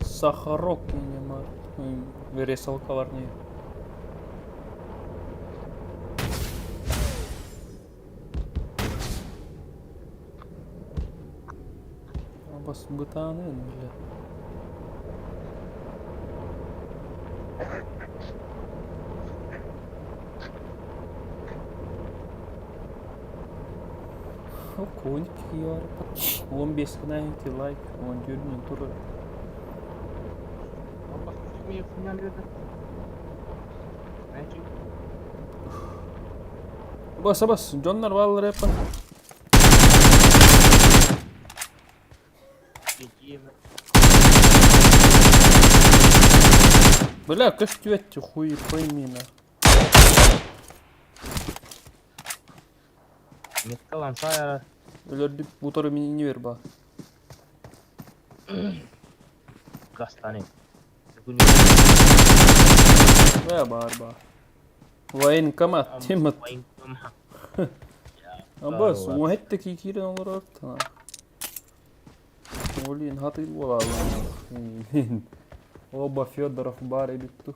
Сахарок нема. Виресалка варнее. Бас бытаны, бля. Konik yar. 15 kına hiti like. 14 min turu. Bas. Jonlar vallahi hep. Бля, костюете хуй пойми на.
Меткаланса ya.
Öyle bu tarı minini ver bak.
Gastane.
Ver bağır. Vayın kama temat. Bas, o hette ki kiren olur orta. Olin hatı ola. Оба Федоров в баре битту.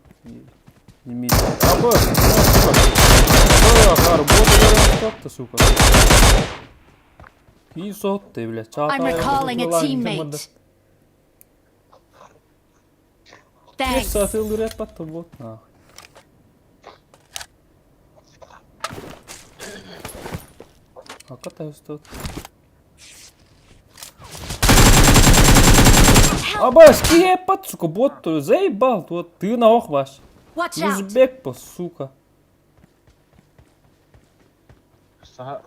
Имеет. Бас. Работа сука. И сотты, блядь.
I'm recalling a teammate. Thanks.
Satılır hep attı bot na. Hakikaten üstad. Абас, ебать, сука, бот заебал, вот ты на ох ваш. Узбек, по сука.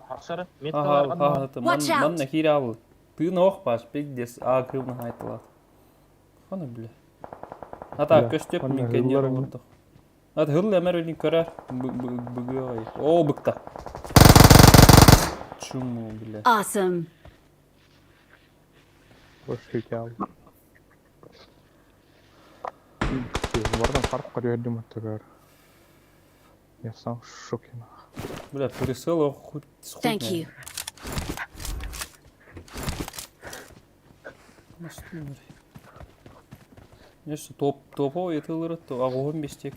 Хаксары,
Ага, это ман на хирявы. Ты на ох ваш, пиздец, агрывна хайтылат. Хана, бля. А так, көстеп мен кенер олырдық. Ат хылы әмір өлін көрер. Бұғы ой. О, бұқта. Чуму, бля.
Awesome.
Пошикал. Вардан fark görüyordum hatta. Я сам в шоке.
Бля, пересыло хоть
Thank you.
Нешто топовый етілері, ағуын бестек.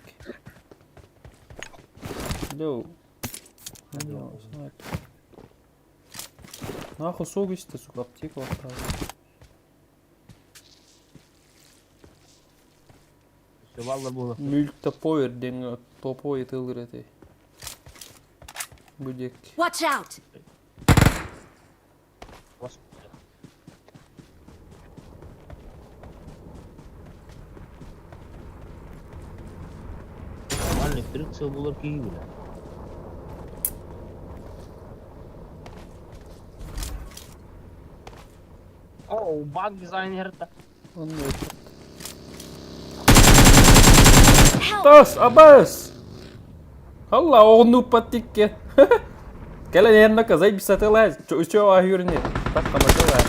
Леу. Нахуй сог істі, сука, аптека вақтағы. Мүлікті поверден топовый етілері де. Будек.
Watch out.
Электрик булар киги беле. О, баг дизайнер да.
Он не это. Тас, абас! Алла, оғыну паттикке. Кәлі нерінака зай бисатылай. Чо ахюріне. Так қаматылай.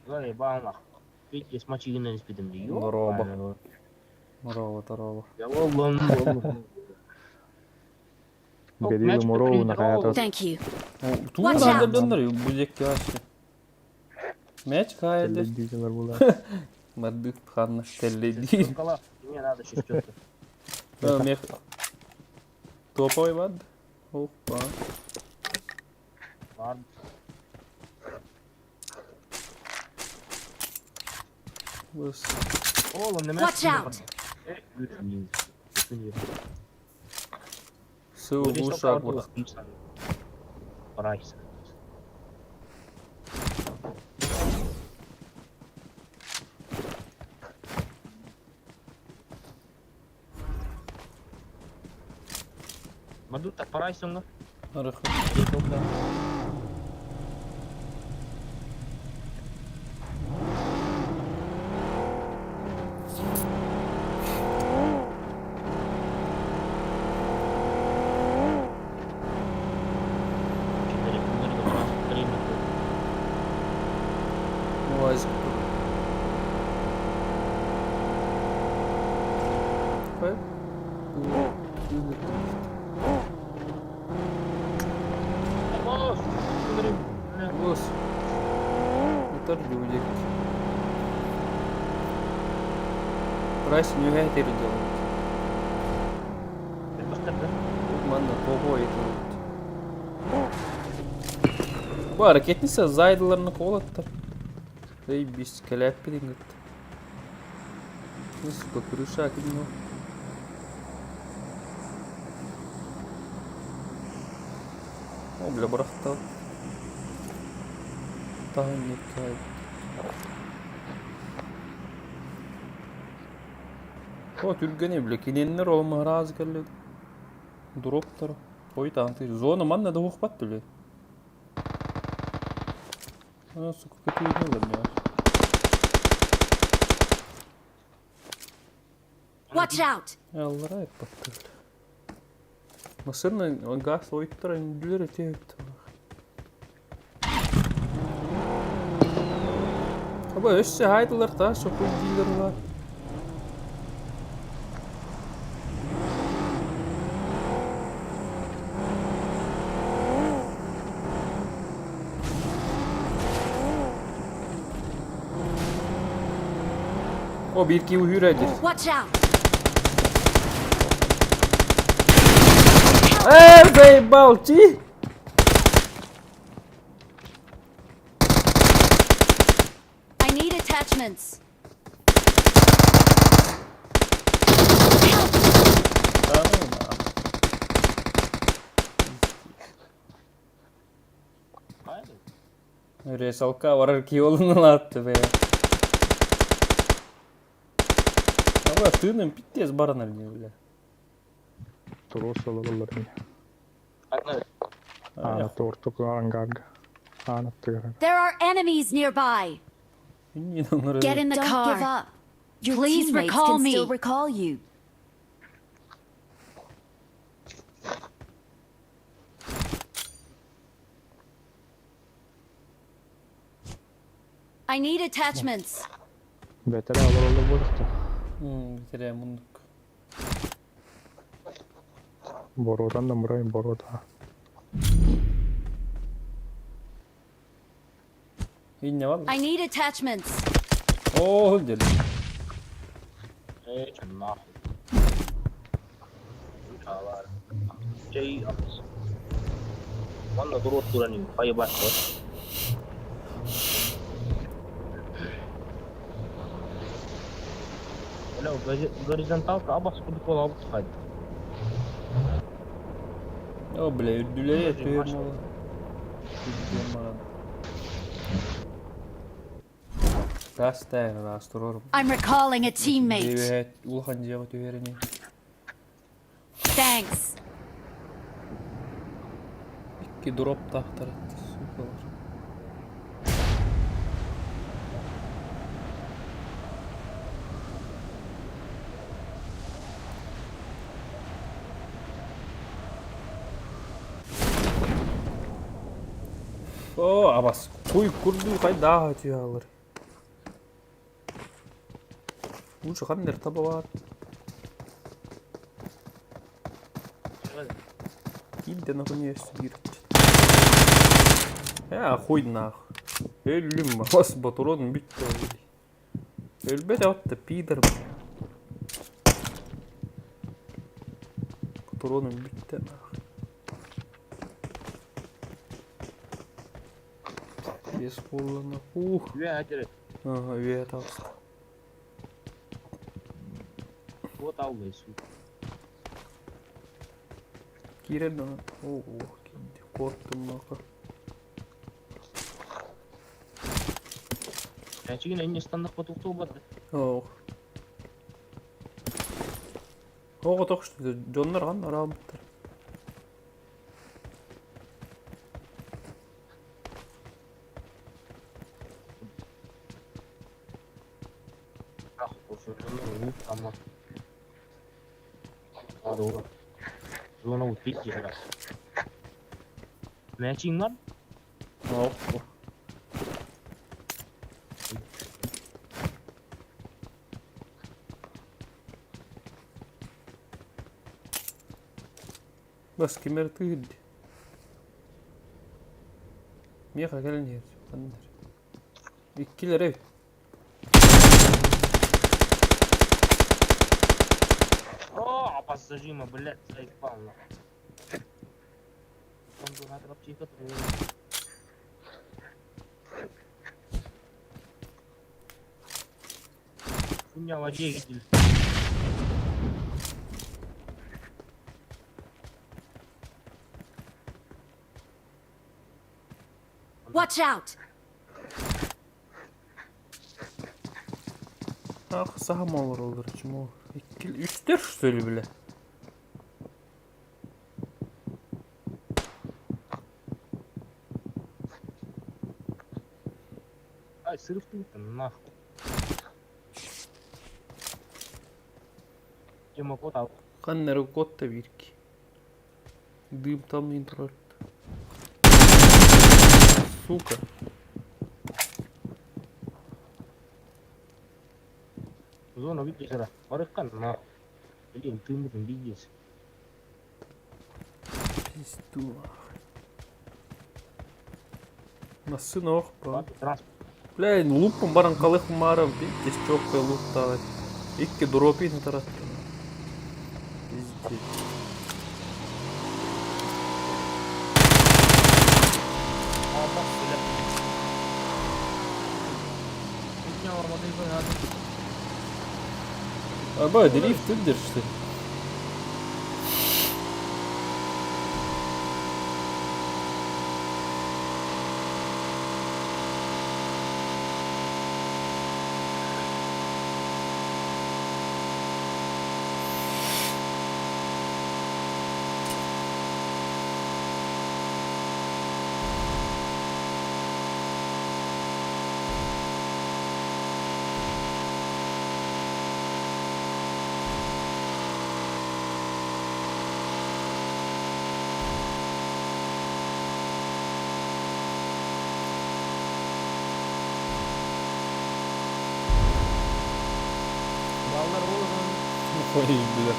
Ой, баунақ. Видите, с мочигина не спидем ли?
Здорово.
Я воллон.
Берили Мурову на хаята.
Thank you.
Туғын аңғырдыңдар, бүзекке ашы. Мяч қайды.
Теледизиялар була.
Маддық қанна теледиз.
Мне надо шестерка.
Мех. Топовый вад. Опа.
Ладно.
Watch out.
Сыл ушак вұрық.
Прайс. Madu tak paraysın mı?
Arık. Muazip. Koy. Bos. Motor juga. Price new hay terjadi. Mana toho itu. Bu hareketli ise zaydılarını kovalattır. Ey biz kelep bilin gitti. Nasıl bakırı şakir mi o? O bile bıraktı. Daha ne kaydı. O Türk'e bile kinenler olma razı geldi. Drop'tar. Oy tantı. Zona manna da hukbat bile. Nasıl kötü yürüyorlar ya.
Watch out!
Allah'a hep baktı. Mısır'ın gaz oyutları indiler öteyipti. Ama össe haydılar daha çok oyuncuları var. O bir iki hüredir.
Watch out!
Bey balçı.
I need attachments.
Resalka varar ki yolunu attı be. Ama tığının pittiyiz barana bile.
Turussa olurlar.
Aina
Tuortuko angag.
There are enemies nearby.
Niin on
Get in the
Don't
car.
give up. Your
Please
teammates
recall
can
me.
still recall you.
I need attachments.
Vetele alır burada.
bitireyim bunu.
Borodan da burayı Boroda.
Yine var.
I need attachments.
Oh öldür.
Mana turut turan ini, payah banget. Kalau horizontal ke atas seperti kolam sekali.
O bile öldüler yatıyor mu? Rasta rastırıyorum.
I'm recalling a teammate.
Evet, ulhancıya batıyor
Thanks.
İki drop tahtar etti. Süper. Oo, abas. Kuy kurdu kay daha atıyor alır. Bu şu kan nerede taba var? Gidden nakon есть гирт. Ya хуй нах. Ölüm bas patronun bitti öyle. Ölbede attı pider. Patronun bitti nah. Yes kullanma.
Üye aja.
Aha üye tavsiye.
Gua tahu guys.
Kira dong. Oh, korktum maka.
Ya çünkü ini standar foto buat.
Oh. Oh, toch işte. Jonlar kan arabadır.
Doğru. Zona uçtuk ki biraz. Matching var.
Hop. بس كمرت جدي ميخا كلني خندر الكيلر ايه
О, пассажима, блядь, заебал на. Он дурак, рабчика, у меня водитель.
Watch out!
Ah sağım olur çimo. 2 3 söyle bile.
Ай, сырыв ты нахуй. Тема кота.
Kanları kotta bir ki. Dıyım tam introvert. Сука.
Зона видишь, да? Барыкан нахуй. Блин, ты мы там видишь.
Пизду. Nasıl noh bu? Блядь, лупом баранкалых маров, видишь, чёртый луп давай. Икки дропи на тарат. Пиздец. Аба, дрифт идешь, что ли? Ой, бля.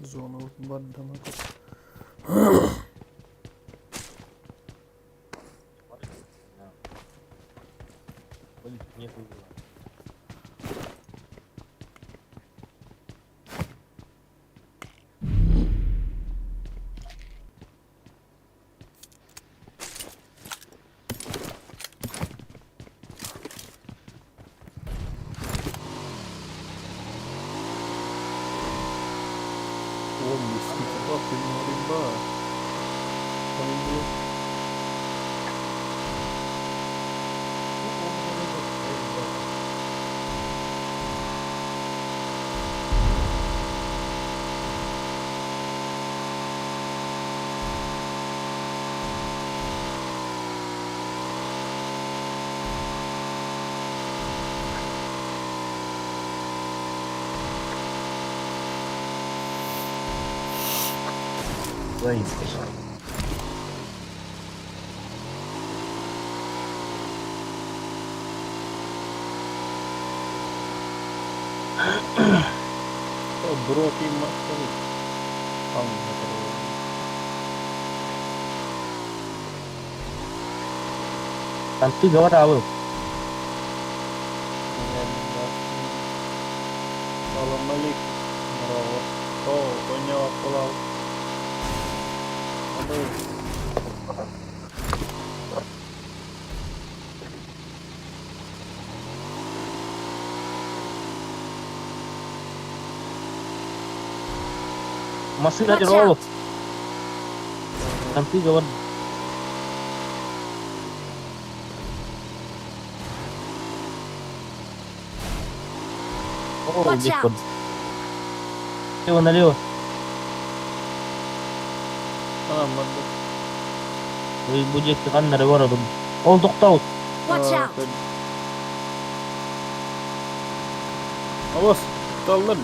Зона баддана. Дропи маршрут.
Там ты говорил.
Salam aleykum. Merhaba. Oynayak olalım.
Masih aja
Watch
roll.
out!
Nanti kawan. Oh,
Watch
Discord.
out!
Leo, Leo.
Tamam hadi.
Bu cekti kan nereye var adam? Ol to'xta.
Watch out!
Avaz. Dallar.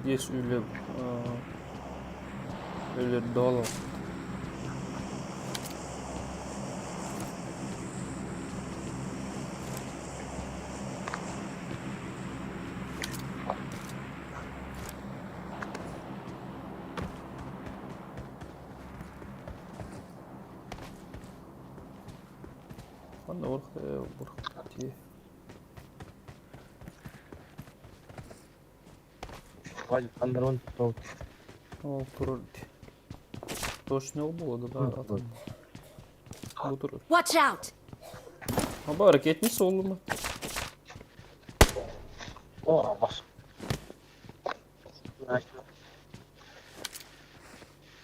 Yes öyle. Öyle dolu. Bana vur diye.
Ваня, Андерон то'xta.
О, турди. Точно oldu da adam. Bu tur.
Watch out!
Ama hareketli sollu mu?
Oh, bas.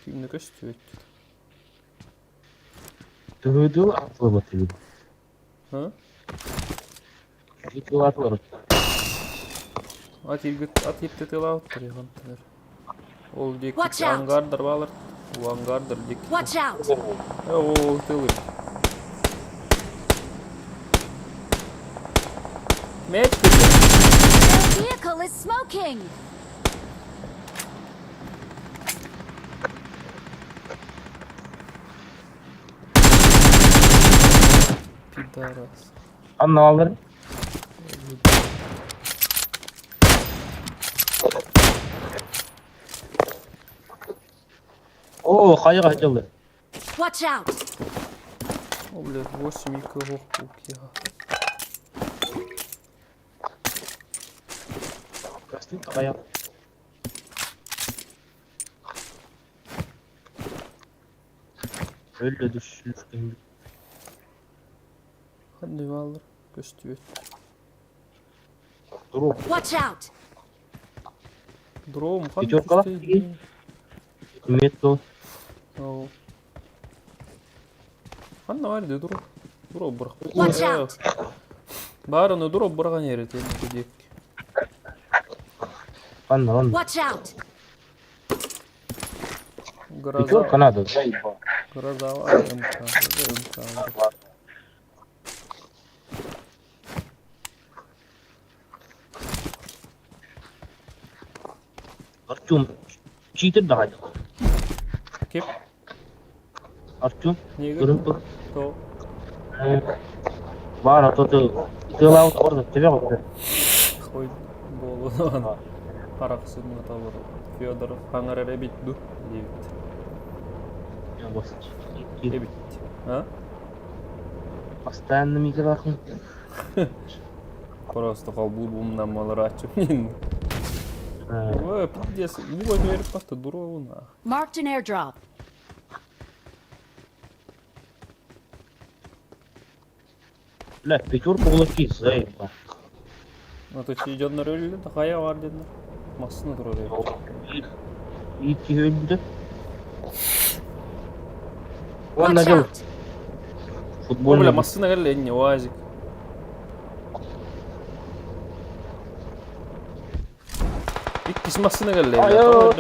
Kimle gösteriyor?
Tuh atlı batıyor.
Ha?
Itu atlı.
At ipte tela otur ya hantar. Ol dik
Watch out.
angardır bağlar. Bu angardır dik.
Watch out!
O telu. Met.
Their vehicle is smoking!
Pidaras.
Anla alır. Oh, kayık açıldı.
Watch out!
О, блядь, 8 игроков я.
Kastım kayık. Öyle düştüm.
Hadi vallar gösteriyor.
Dur.
Watch out!
Дром, hadi
Пятерка lan.
gösteriyor.
Metro.
O. Hadi var de dur. Dur bırak.
Watch out!
Barını dur bırakan yere temizleyecek.
Anla.
Watch out!
Пятерка
Гроза.
надо.
Грозовая МК.
Артем. Cheater daha.
Kim?
Артем.
Niye
Görüntü.
To.
Var atı. Tığla orada. Tebe bak.
Koy. Bolu. Parakısını atalım. Fyodorov. Hangarere bittu. Evet.
Ya bas.
Evet. Ha?
Постоянно микрофон.
Просто колбу малый açıp Ой, пиздец. Bu verip bastı duruyor na.
Marked an airdrop.
لا пятерка улыбки заебал.
А то çiğcanlar öyle de kaya var dediler. Masını duruyor.
İyi ki öldü.
Watch
Ладно,
out!
Futbol
Бля, masına gel не вазик. İlk masına gel lan.
Ayo.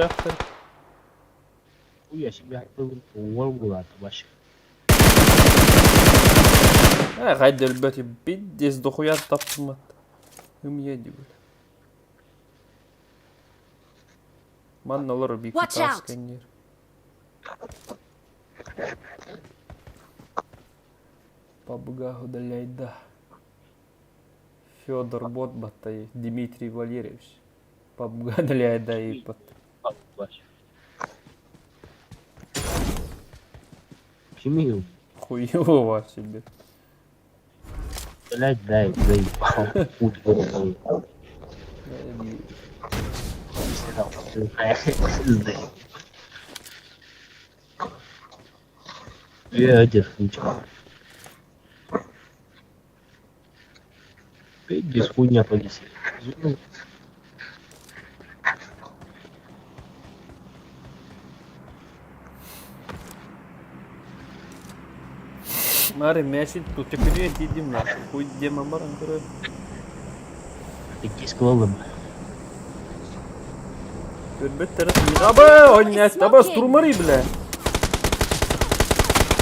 Bu yaşı bir hafta futbol bulardı başı.
Ha, haydi elbette pиздец дохуя таптым. Умеди бля. Манналар бик
Watch out.
тасканер. Побга удаляйда. Федор Ботбатай, Дмитрий Валерьевич. Побга удаляйда и под.
Kimi yok?
Хуёво себе.
Блядь, дай, заебал. Путь вырубил. Я держичка. Без хуйня повиси.
Mari meşin tutukuyor dedim lan. Хуй дема баран көрө.
Такие сквалым.
Көрбөт тарап. Аба, ойнас, таба стурмари бля.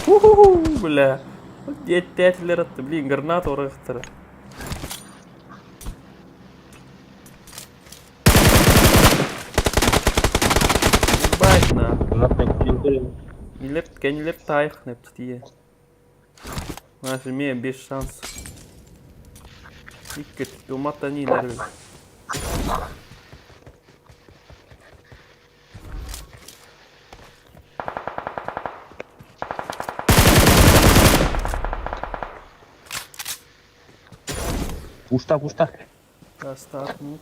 Ху-ху-ху, бля. Деттетлер атты, блин, гранат орактыр. Байтна. Нелер тайх нептие. Наш имеем без шанс. Икет, умата не нервы.
Пуста, пуста.
Остат, ну.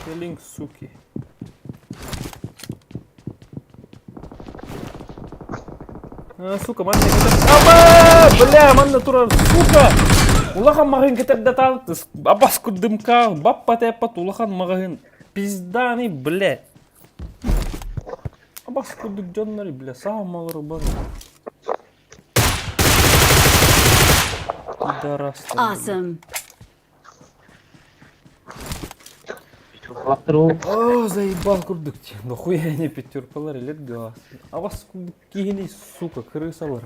Келинг, суки. Сука, mana kita? Apa? Bля, mana turun? Сука! Улахан магын кетер датал. Абас кудымка, баппа тепат улахан магын. Пиздани, бля. Абас кудык жоннари, бля, сам магыр бар.
Awesome.
О, заебал курдык. Нахуя они пятеркалар лет газ. А вас курдык кигини, сука, крысалар.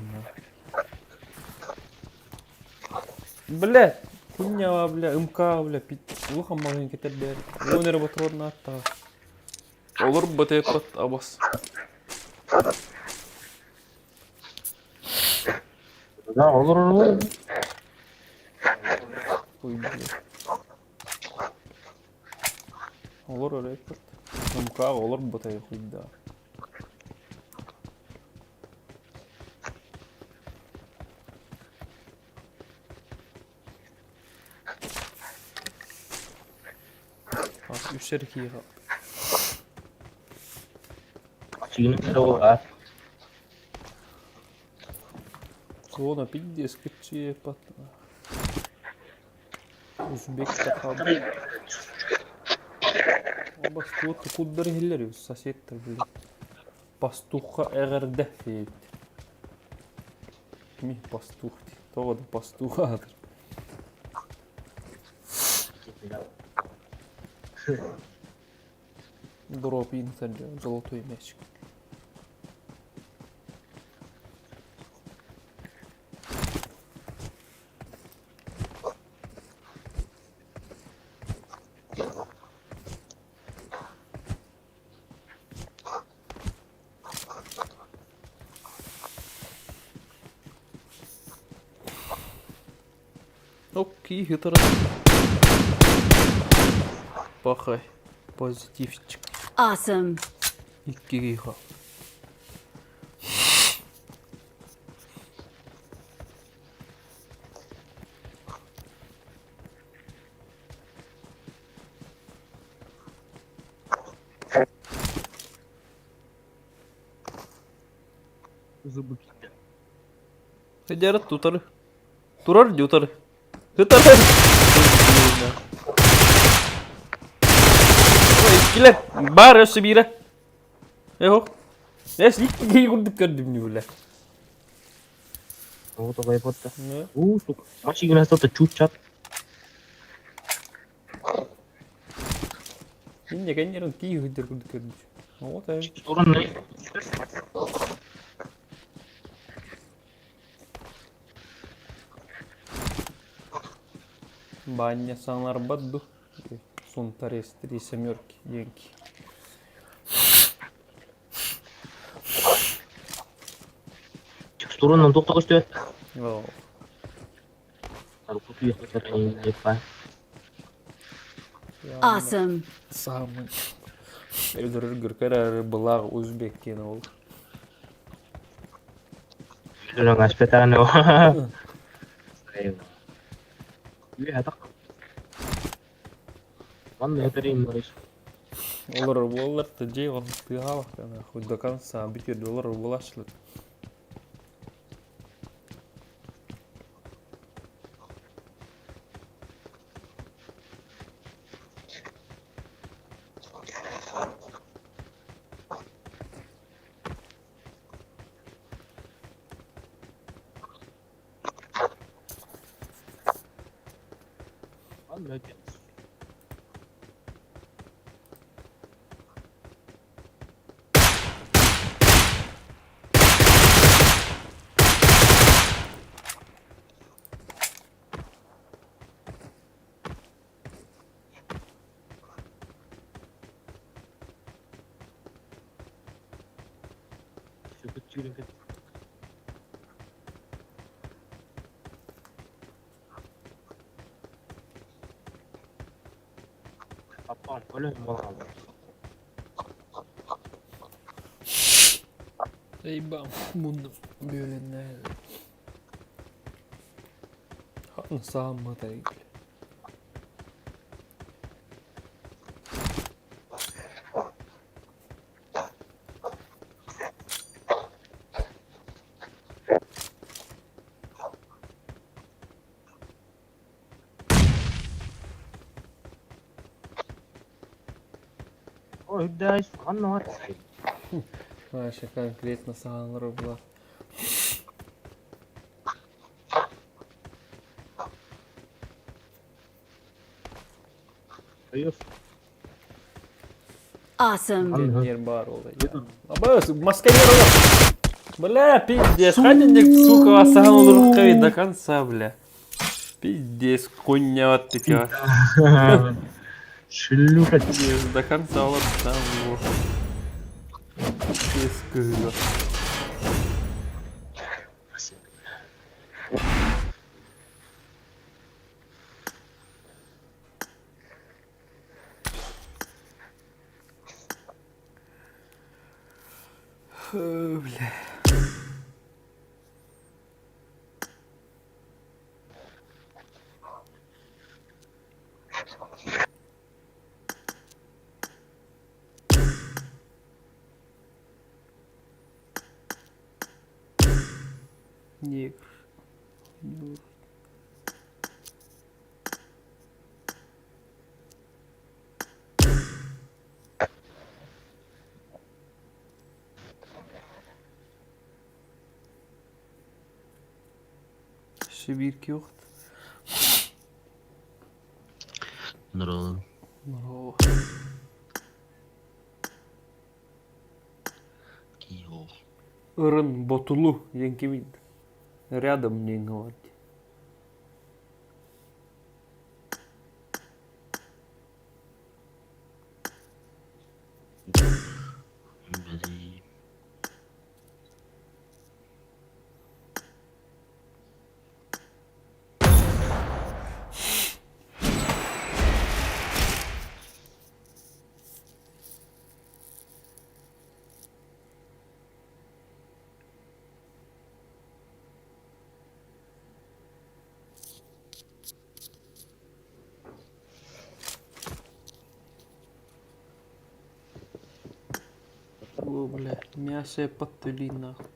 Бля, хуйня, бля, МК, бля, улахан магын кетер бер. Лонер батрор натта. Олар батепат абас.
Да, олар.
Хуй, бля. Олар рекорд. МК, олар батай хуй, да. Üç erkeği kaldı.
Açığını o var.
Зона пиздец, каче пат. Узбек kaldı. Абас туотты куддары хиллер сосеттер били. Пастухка эгерде дейт. Ми пастух дейт. Тога да пастухадыр. Дропин саджа, золотой мячик. Окей, это раз. Пахай. Позитивчик.
Awesome.
И кириха.
Зубы.
Хедерат тутары. Турар дютары. Хытары. Gel bağır ösü bire. Yok. Neyse ilk iyi kurduk gördüm böyle.
Вот такой вот. Сука. Мальчик у нас тут чуть-чуть.
Yine gençlerin iyi kurduk gördüm. Вот так.
Стороны.
Баня санар бадду. Сунтарес 3 семерки, деньги.
Сторону только что.
О.
Awesome.
Самый. Özür gürkere bılağı Uzbek kene ol.
Sudah nggak sepeda no. Lihat tak? Mana terima guys?
Олар тәжей он тыгалық кана хоть до конца битер доллар булашлык.
Apa boleh malam.
Eyvah bunu böyle ne? Hangi sağımda ilgili?
Oh, guys, ano?
Наша конкретно саған рубла.
Awesome.
Yer бар олай. Аба, маскалер олар. Бля, пиздец, ходинник, сука, саған олар до конца, бля. Пиздец, хуйня ты тя.
Шлюха.
До конца олар сам его. Пиздец. Бля. Негр. Şibirki yoktu.
Здорово.
Здорово.
Йо.
Ырын ботулу еңкемейді. Рядом не говорить.
Бери.
О, бля, мясо подтули нахуй.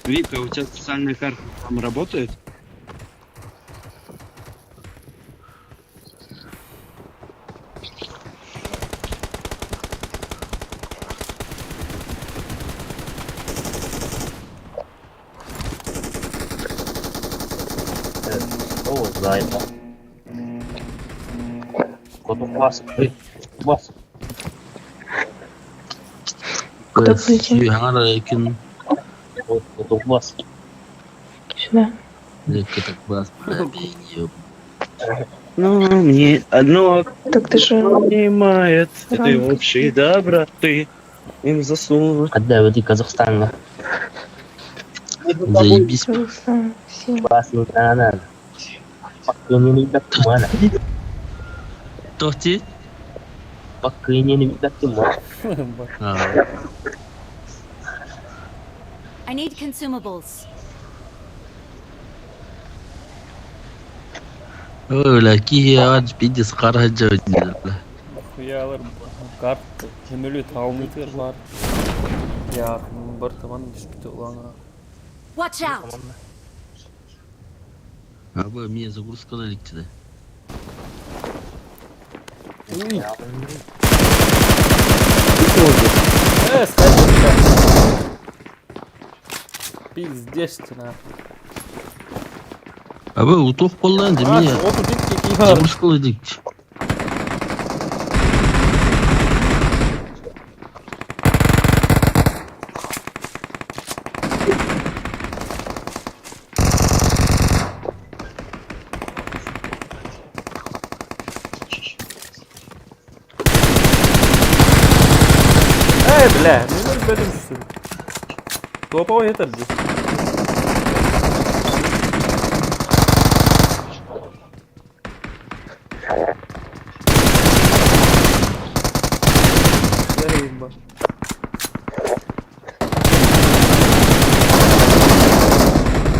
Вика, у тебя социальная карта там работает?
Oh, знает. Вот у вас, у вас.
Кто включил?
Вот у вас.
Сюда.
Как вас пробил.
Но мне одно
Так ты же...
понимает этой
Ранка.
общей доброты. Им заслужить.
Отдай, води Казахстан. Заебись.
Казахстан. Все.
Классный канал. Пакыни не видать тумана.
Тохти?
Пакыни не видать тумана.
I need consumables.
Ой, бля, кия пиздец қараджа.
Хуялар карт жөнөлөт алмыйтыр бар. Якын бір таман диспute улаңа.
Watch out!
Абы, мне загрузка ликті.
Скажи, пиздец ты нахуй.
Абы, утоқ болған де мне
Оту дикки киар.
загрузка ликті.
Бля, не ölmedim şu. Topa yeter diyor. Yarayım bak.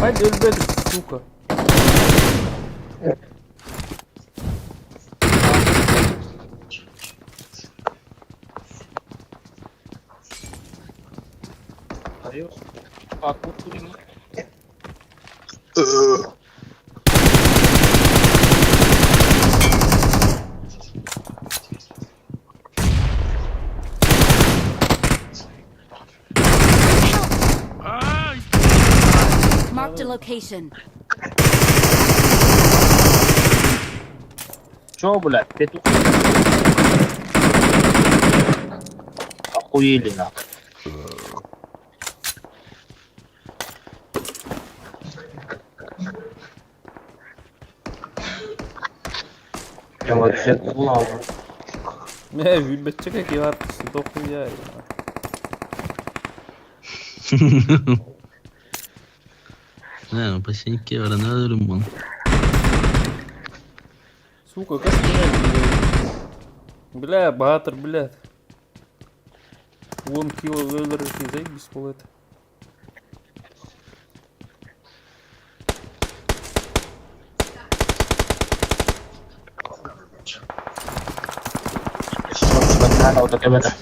Hadi ölmedim suka.
Marked a location.
Чё, блядь, ты тут? Охуели, нахуй. Я вообще плавал.
Ne gülbetçe ki var işte dokun ya.
Не, ну посиньки, вранадырым был.
Сука, как бля, Батыр, блядь. 10 кило өлдіріп заебись болады.
Надо вот это.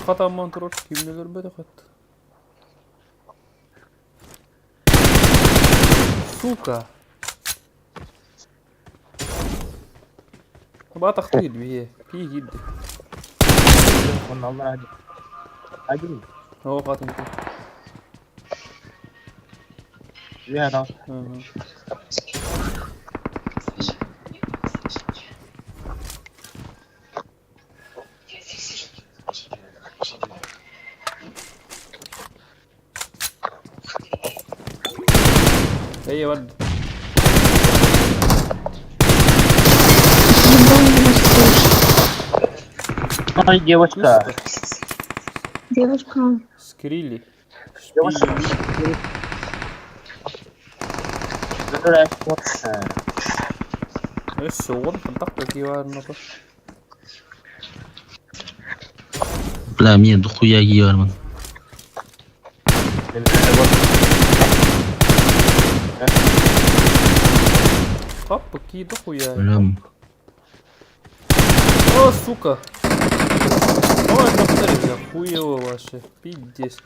Хатаман тұрыр, кемнелер бәді қатты. Сука! Батақты еді бе, кей келді.
Он алмай один.
О, қатын ке.
Я да.
Эй, вот.
Ай, девочка.
Девушка.
Скрили.
Девочка.
Соғын, қынтақ көке барын опа.
Бля, мне дохуя гиарман.
Папа, ки дохуя.
Блям.
О, сука. Ой, повтори, бля, хуево ваше. Пиздец.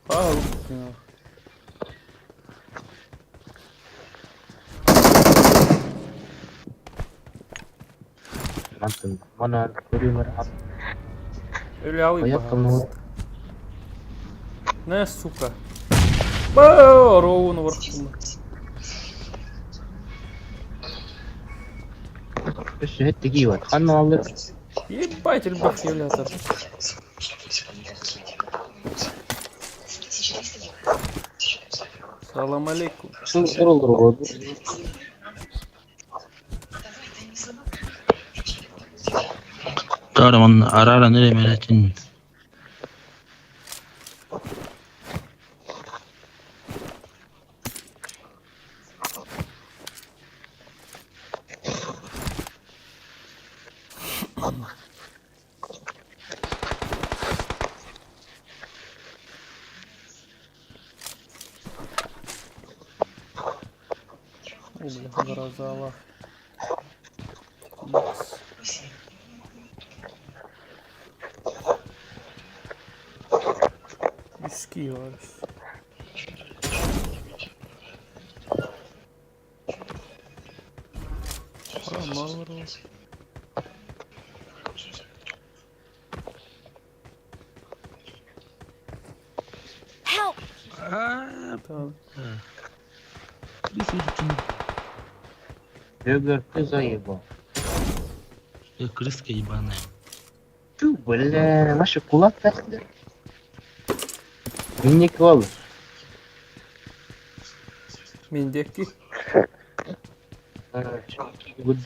А, лупкина.
Mana görüyorlar abi.
Öyle alayım
Yaptım
bakalım.
onu.
Ne сука. Ба, ровно вархтым.
Şehit teki var. Kanı alır.
Ебать, рыбак является. Салам алейкум.
Şunu olur oldu.
Kahraman ara ara nereye meletin?
Ой, бля, гроза. Üskü var. Mal var o.
Help!
Tamam.
Бюгер, ты заебал.
Крыска ебаная.
Тю, бля, наши кулак тахли. Минник olur.
Mendeki.
Good.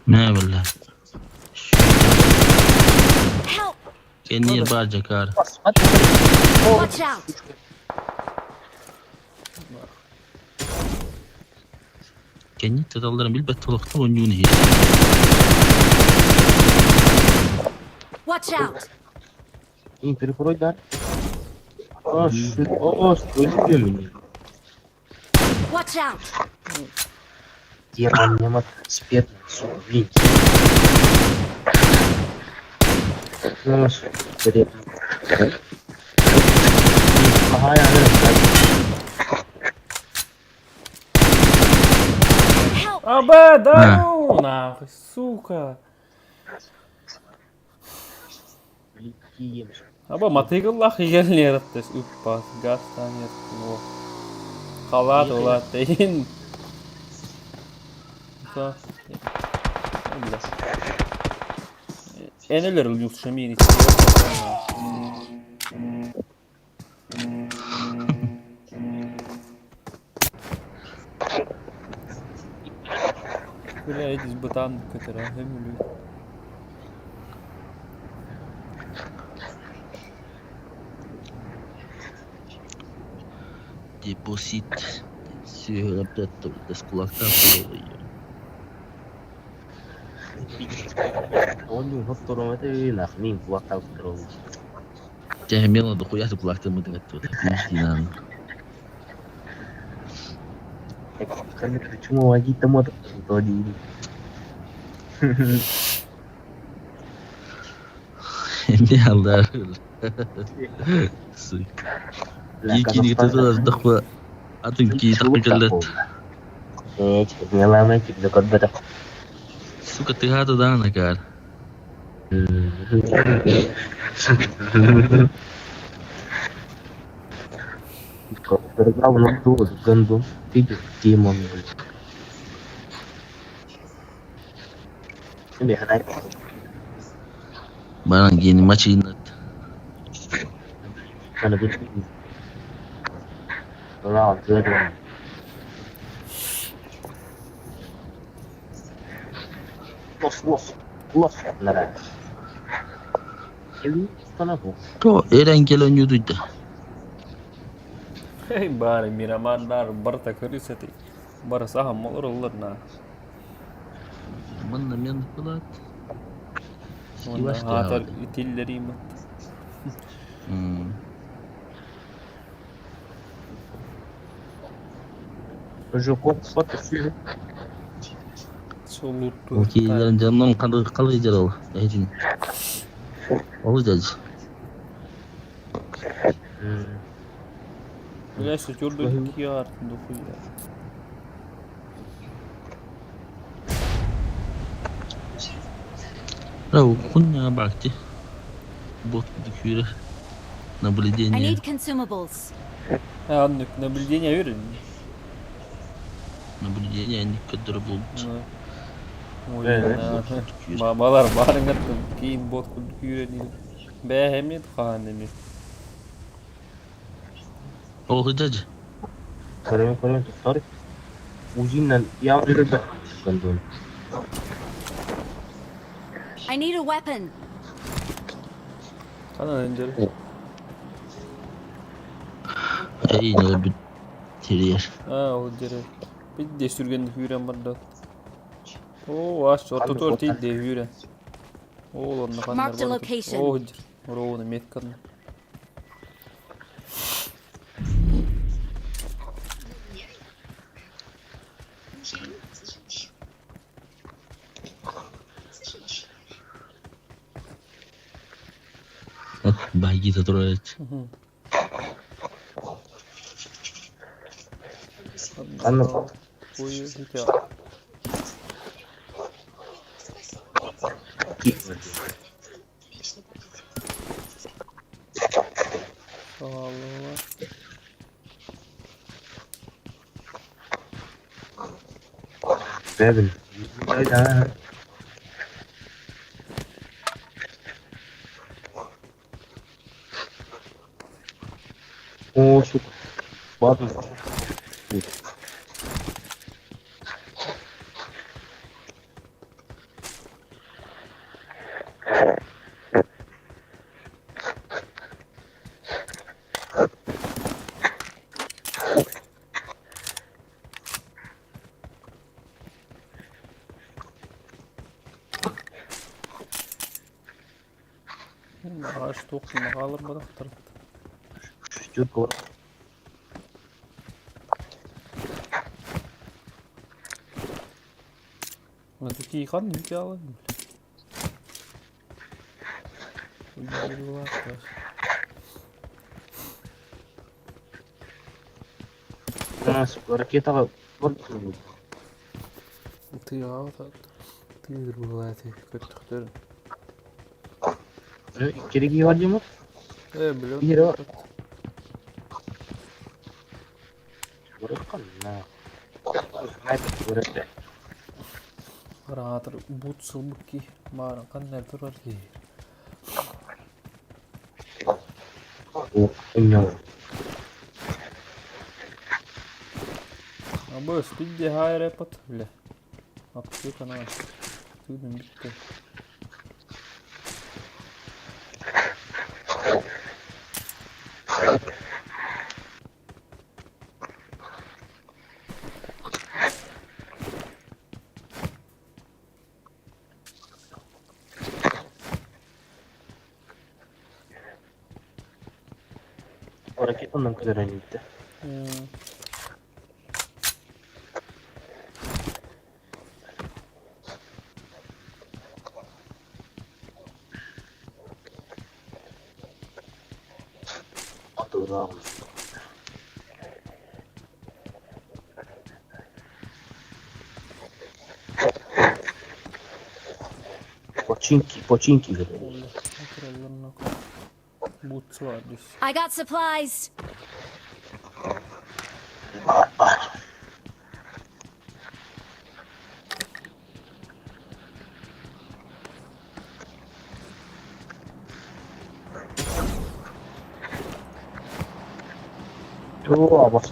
Ne valla?
Help!
Kendi yer bağıracak kar.
Watch out!
Kendi tadalların bilbet tolukta oynuyorsun hiç.
Watch out!
İyi перепройдар. Ölüyorum.
Watch out!
Демон, спет, блин. Aha yani.
Help!
Аба, да ну нахуй, сука. Аба, матыгыллах егерли яраttı. Üppas, gastan yattı o. Kalat ola deyin. Та. Enneler oluyor şemin istiyor. Böyle ediz batan katara hem ölüyor.
Deposit. Сигарету с кулака было.
Он не готов, это и нахрен кулака второго.
Тебя имело дохуя с кулака мы так тут.
Почему водить там это вроде?
Не алдар. Сука. Якini tutuyoruz dakika. Atın ki takıldı.
Не ломайте, да как бы так.
Сука, ты гада да на кар.
Переграв на ту ганду. Видишь, демон. Ini haday.
Barang gini macam ini.
Mana tu? Kalau ada. Los. Nara. Ini sana bu.
To, eren gelen yuduydu.
Hey bari Miramanlar barta kırısati. Bar saham olur na.
Manna men kulat.
Onda hatar itilleri mi?
Жуков фотофильм.
Soluttu.
Okeylerin canından kalıcı ol. Ecin. Olacağız.
Блядь, шатёрдың ки артында хуя.
Рау, кунна бакти. Бот дикюре.
I
Наблюдение.
need consumables.
Аннык наблюдение верен.
Наблюдение не кадр был.
Мамалар барыңар кейін бот күйлені. Бәхемет ханemi.
Oldu cacı.
Көрөм, sorry. Узиннен явырды.
I need a weapon.
Kana önceli.
Ey ne bir teriyer.
O direkt. Bir de sürgenlik yüren banda. Aç orta değil de yüren. Onunla kanlar
Mark the
var.
location.
Hıcır. Onu metkanı.
Bayi kita terus.
Anne.
Koyu hikaye. Allah.
Bebin. Hayda. Şu. Bak.
Ağaç topluma kalır mı da?
Türk var.
Ne Türkiye kan mı hikaye alalım mı?
Nasıl? Ракета var.
Tıyağı da. Tıyır bu zaten. Kötüktürün.
Keregi var mı?
Biliyorum.
Bir var. Bırakın ne? Bırakın.
Rahatır. But sılbık ki. Mağaran kan nerede var ki?
Bilmiyorum.
Ama speed de hayır yapat bile. Atıyor kana. Tüydüm bitti.
Raketten kadar gitti. Doğru. Починки.
But var düz.
I got supplies.
Oo, bak.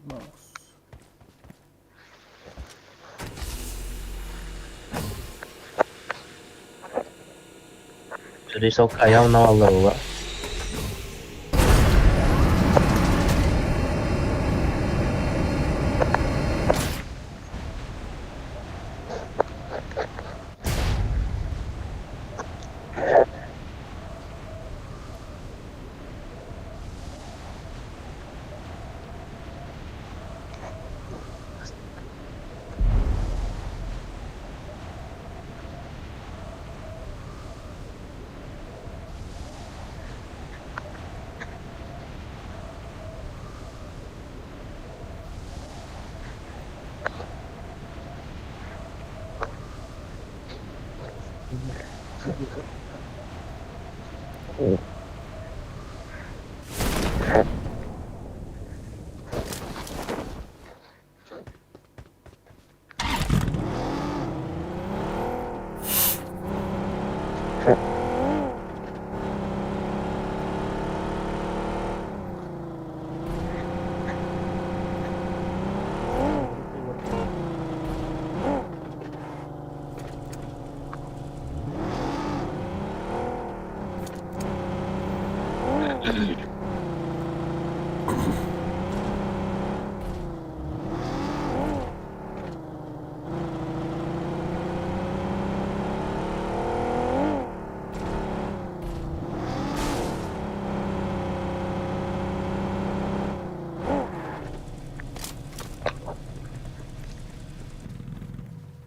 Mouse.
Jadi sok ayam na Allah.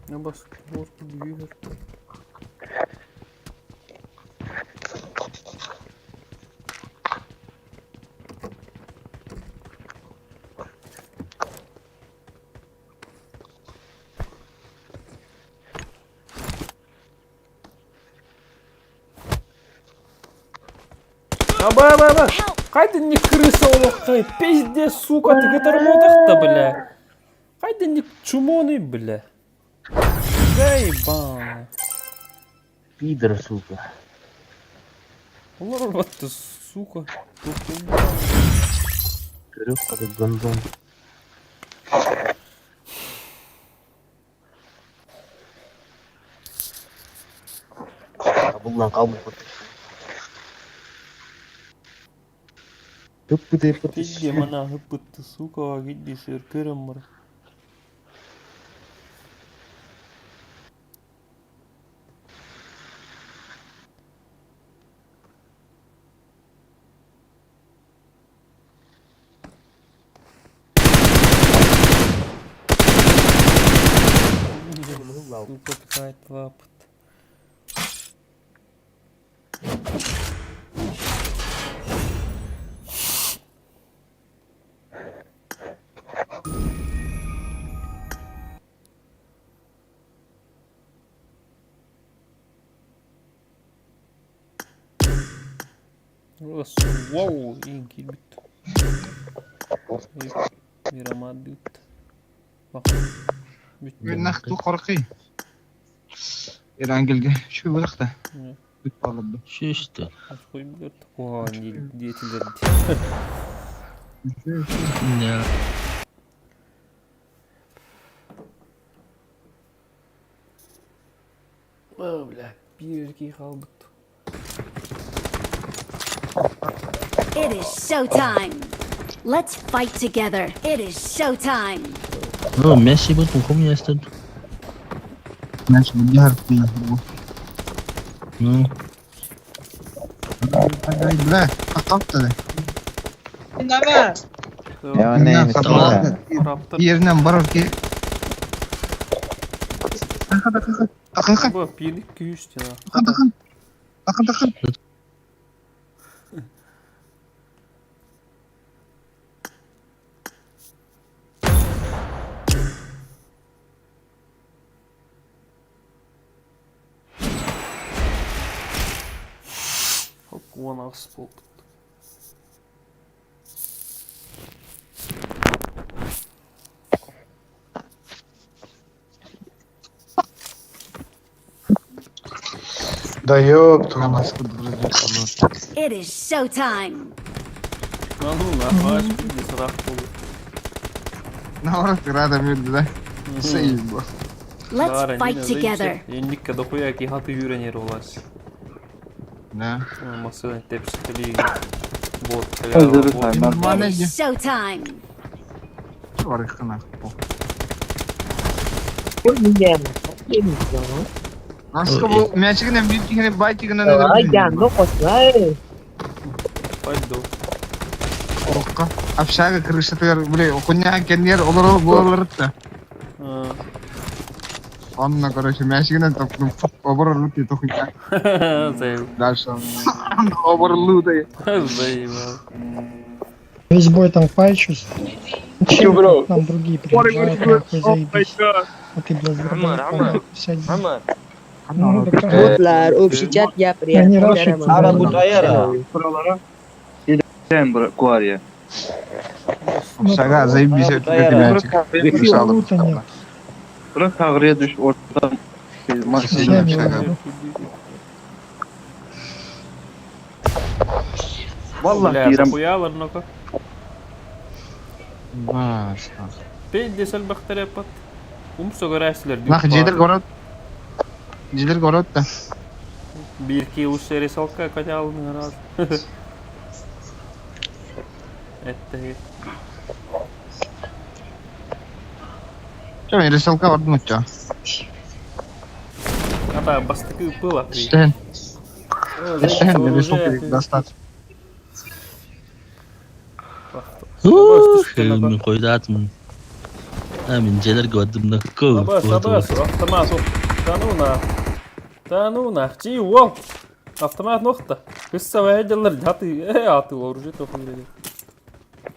Ne bas? Orta büyüyor. Ба. Кайда не крыса олохтай? Пиздец, сука, ты гатармотах-то, бля. Кайда не чумоный, бля. Заебал.
Пидор, сука.
Вот ты, сука.
Görüyor kadar gandon. Bundan kabul et. Hıppıdı.
Пизде, мана, хыпытты, сука, гидди сыркырым бар. Сука, какая лапот. Вау, инки бит. Мирамад бит. Bak.
Naqtu qorqiy. Erangilga shu vaqtda. Bit olibdi.
Şu işte.
Koyayım bir o diyetileri.
Ne?
Oh, bля, bir erkeği kaldık.
It is showtime. Let's fight together. It is showtime.
No, Messi bu không jestem.
Mecz będzie harfi.
No.
Hadi bile. Kalktı.
Ya ne?
Yerinden barar ki. Akın.
Bu birlik güç ya.
Akın.
O nas pop.
Da yok, Thomas.
It is showtime.
Vallahi ağaç bir sırak olur.
Ne var ki adam öldü. Sayın bu.
Let's fight together.
Yenlik de koyar ki hatı yürüner olas.
Ne?
Mesela tepsiteli bot.
It is showtime.
Var ki kana. Nasıl bu maçın en büyük yine bayçıgına ne? Ay
Paydo.
Orka. Afşaga kırıştırıyor buraya. Okunya kendiler olur bu olur da. Onunla karşı maçın toplum overlook diye tokunya.
Zeyv.
Дальше. Overlook diye.
Zeyv.
Весь бой там файчус.
Че, bro?
Там другие приезжают, нахуй заебись. А ты, блядь,
Botlar, öpüşecek yap ya.
Они рашат.
Ara bu tayara. Buralara.
Sen var ya.
Şaka
zaybis
Bırak ağrıya düş ortadan.
Vallahi
Бля,
İrem.
захуяло, ну-ка.
Bas.
Пейди сәл бақтар япат. Умсо көрәсілер.
Naq jidir gorot da.
Bir kilo рисалка катялының раз. Это
Чё, рисалка var mı ço?
Ата бастыкы пыла.
Sen. Sen рисалка достать.
من قيدات من من جلر قدمنا كو
Абас, автомат. Да ну нах, чи вол. Автомат нохта. Кысса вайдалар жаты, аты оружие тоқы керек.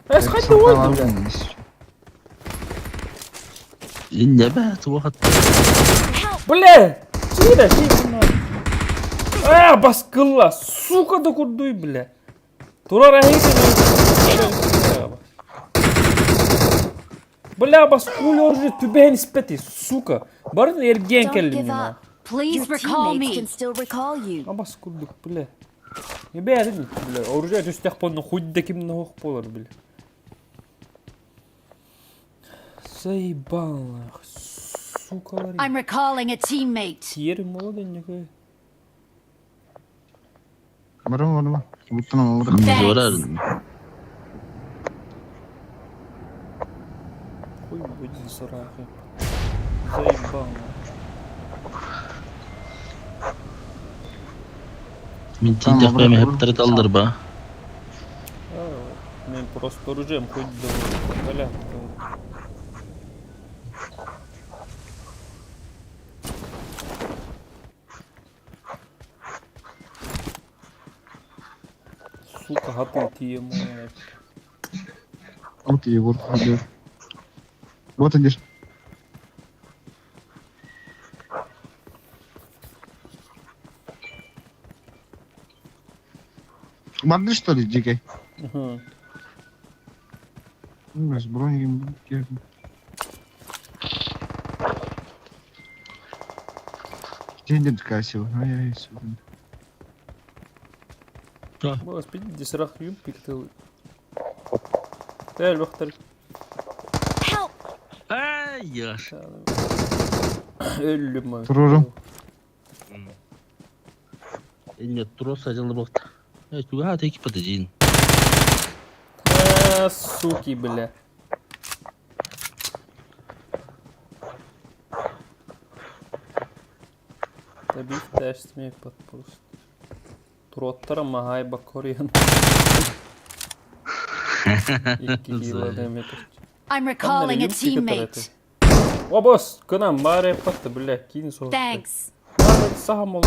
Қайда ойды, бля.
إن بات وقت
Бля! Чида, баскылла, сука да курдуй, бля. Турар Бля, бас хули оружие түбән испети, сука. Барын ерген
Don't
келдім
give
мен.
up. Please recall me. Can still recall you.
Абас курдук, бля. Ебәрін, бля. Оружие түстек понны хуйда кимні хоқ болар, бля. Заебал, сука.
I'm recalling a teammate.
Тиерім молоден, некой.
Барам. Бутына olur.
Хуй будет сарахи. Заебал.
من تيجي تقوم هبتر تالدر با
Мен просто оружием хуй да, бля. Сука, хату тиему.
Вот Егор. Вот идешь. Морды что ли, дикой?
Угу.
С броней. День кассил. Ай-яй, сука.
Бос, 50 рах юм пиктел. Гel бактар.
Ай, яш.
Ölüm.
Tururum.
إني التروس أجل الوقت. إيش هات هيك بتجين.
Суки, бля. Tabii dersimi patpus. Trottara mahay bakoriyan. İki yıla demek.
I'm recalling a teammate.
O boss, kınam bari pattı bля, kin soğuk.
Thanks.
Bari sağım olur,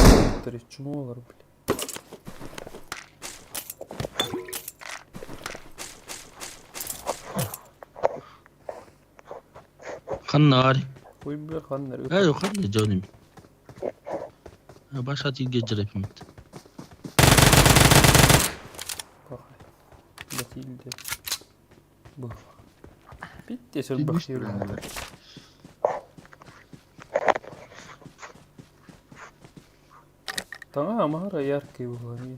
çumu olur bля.
خناري
Koy bля kanlar.
أيوة خلني جوني باشا تيجي جري فهمت
Batilde. Bu. Bitti sen bakıyorum. Tamam ara yer ki bu hani.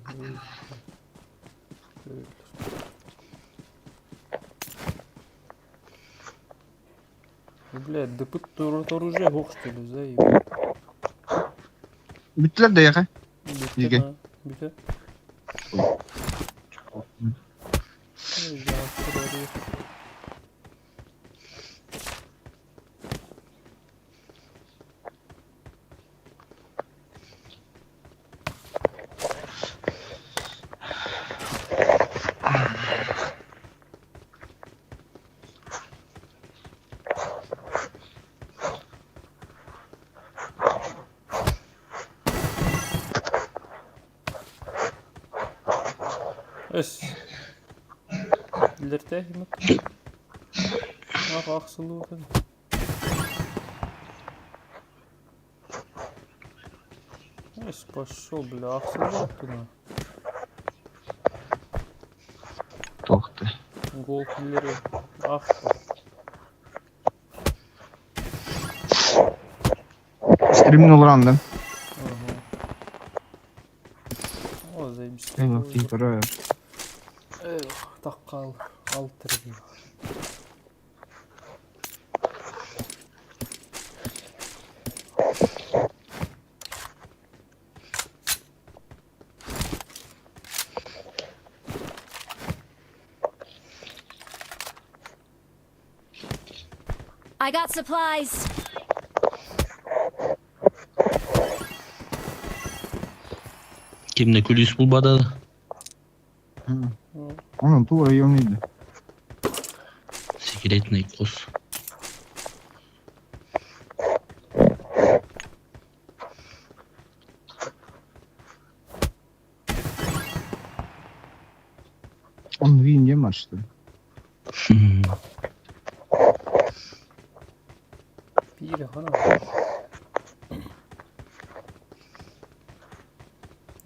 Блядь, да пыт оружие хох что ли, заеб.
Bittiler de yakın.
Bitti. Bitti. Эс. Лерте химик. Ахсылуу кен. Эс пошел, бля, ахсылуу кен. Gol killeri. Ah.
Stream'in olur andan.
O zajebiście.
Eyvah, filtre.
Tak kal. Altır gibi.
I got supplies.
Kimde kulis bulmadı.
Onun tu rayonuydu.
Секретный кос.
Он видимо, что ли?
Biri hana.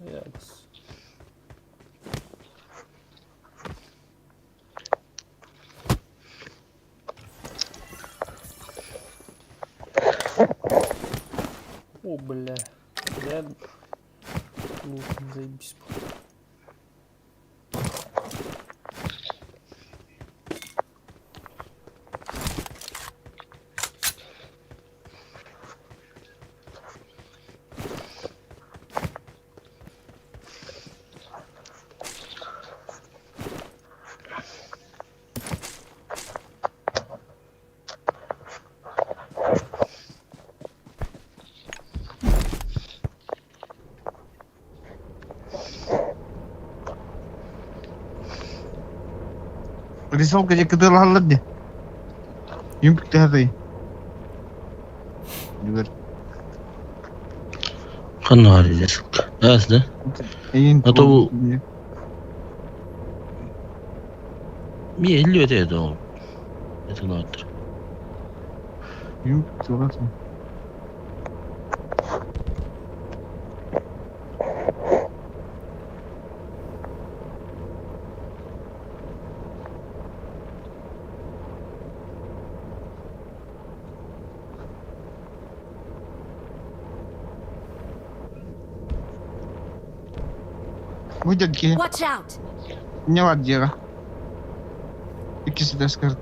Ya bas. О, бля. Я... Ну, заебись.
Рисовка где кадр халлади. Юмпик тахтай. Дивер.
Kanı arayacağız. Evet de.
Eyin.
Hatta bu... Bir 50 ödeydi o. Detonator.
Юмпик тахтай. Выдерки.
Watch out.
Не ладьера. İkisi de sıkırt.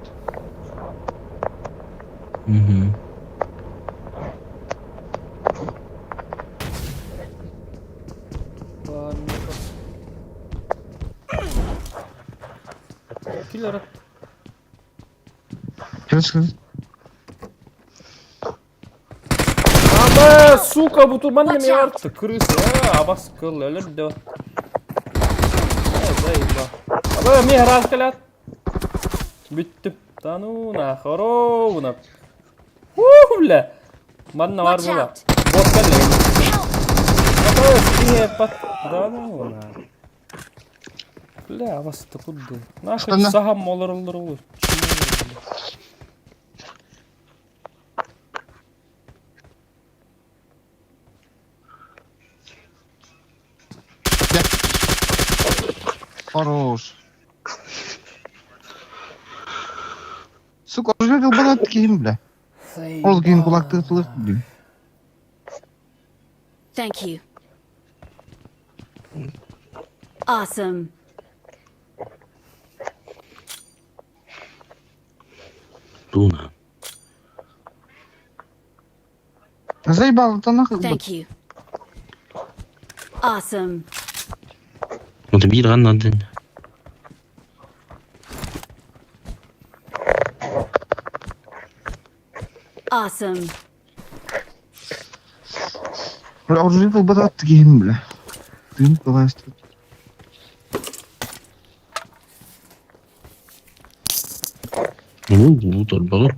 Killer.
Sıkırt.
Ama suka bu turban ne yaptı? Kırısı ya. Abas kıl öyle de. Zayıfla. Ama mihraz kalat. Bitti. Tanuna kharovna. Bля. Manna var burada. Bot kalle. Ama stiye pat. Tanuna. Bля, abas da kuddu. Nahır saham olur.
Хорош. Сука, уже был таким, бля. Олгин кулакты тылых, бля.
Thank you. Awesome.
Дуна.
Заебал, это нахуй.
Thank you. Awesome.
Вот bir anladın.
Awesome.
Бля, уже был таким, бля. Ты была что?
Bu torbalı.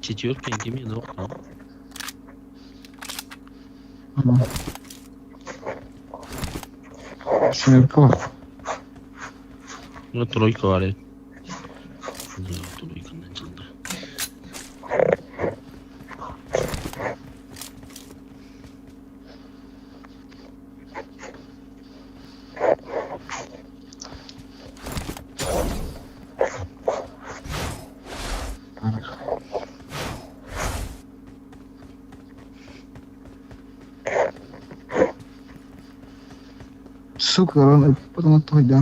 Четверка и гимми док.
Семерка. Bu troika var ya. Troikanın açıldı.
Сука, рано потом да.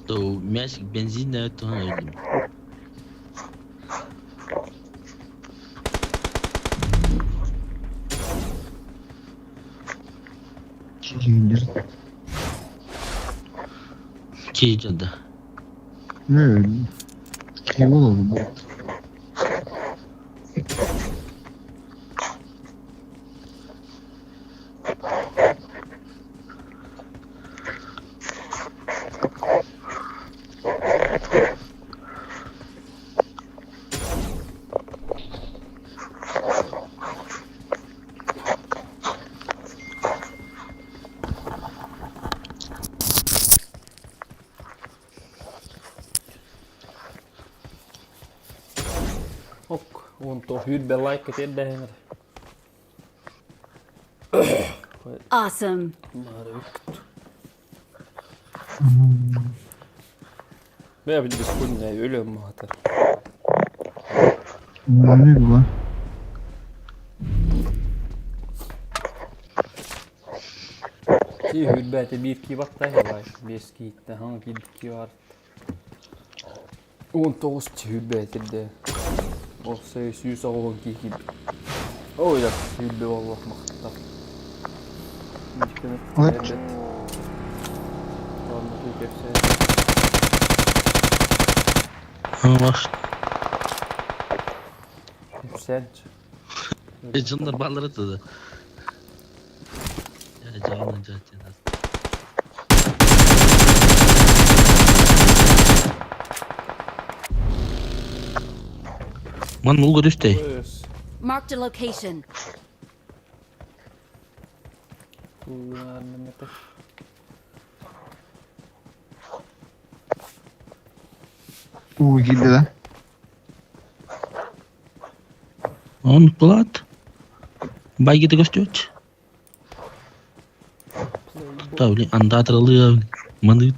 То мясик бензина то найдем. Кейджада.
Ne? Kim oldu bu?
On tuo hylbe laikka tiedä.
Awesome.
Mä pitäis kunnia ylömaata.
Ne bu lan?
Siihen hylbeet ja biirkivat tähän viskiittää hankin kivat. On tosta hylbeet tiedä. Och se är ju så långt hit. Oj, ja, hylbe vallah mahtaa.
Evet.
Var.
Sen.
Canlar balları atadı. Ya canlar zaten. Man mulga düştü.
Marked a location.
Gitti lan.
On plat. Bayi kita gösteriyor. Tahu ni anda terlalu manut.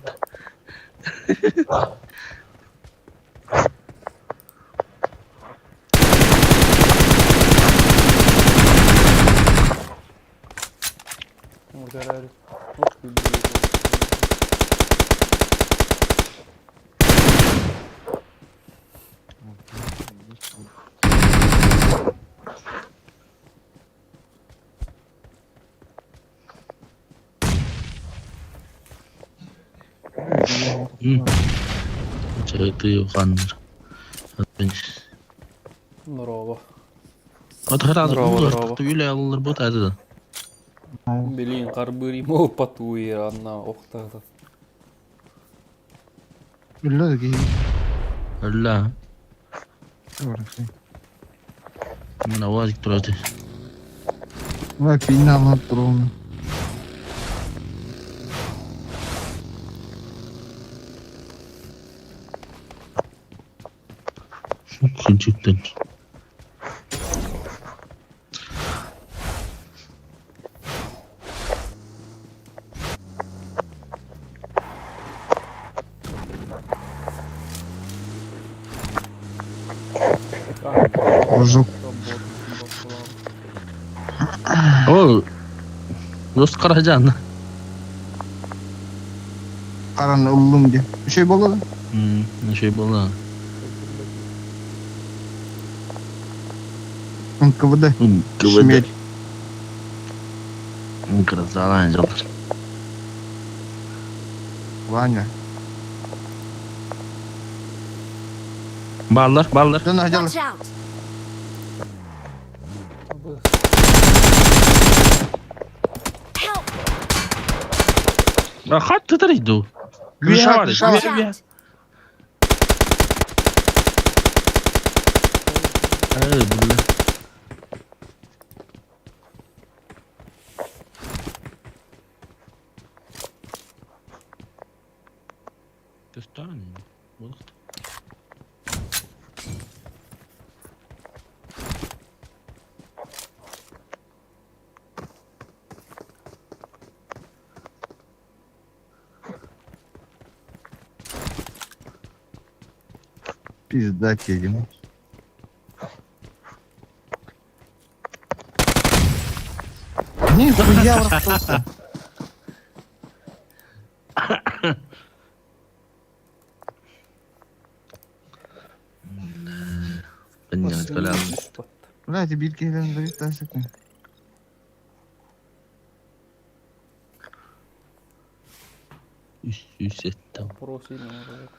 Itu kan.
Bravo.
Ather alır. Tüyle alır bu tadı.
Bilin karburi muu patuja anna ohtaata.
Kyllä ki.
Kyllä.
Orası.
Mana vazik turati.
Vai pinna drone.
Küçükten.
Bozuk.
O dost Karacan.
Karan oğlum diye. Bir şey buldu.
Ne şey buldu.
НКВД.
НКВД. Красава, Анжелка.
Ваня.
Ballar.
Dön hadi.
Watch out. Help.
خدت تريدو
Gülşah, Gülşah.
Watch out!
بالله تستعني وضغط
Пиздать едем. Нихуя просто.
بنيت كلام
لا تبي الكلام ده يتاسك.
ستة
Попросили, наверное.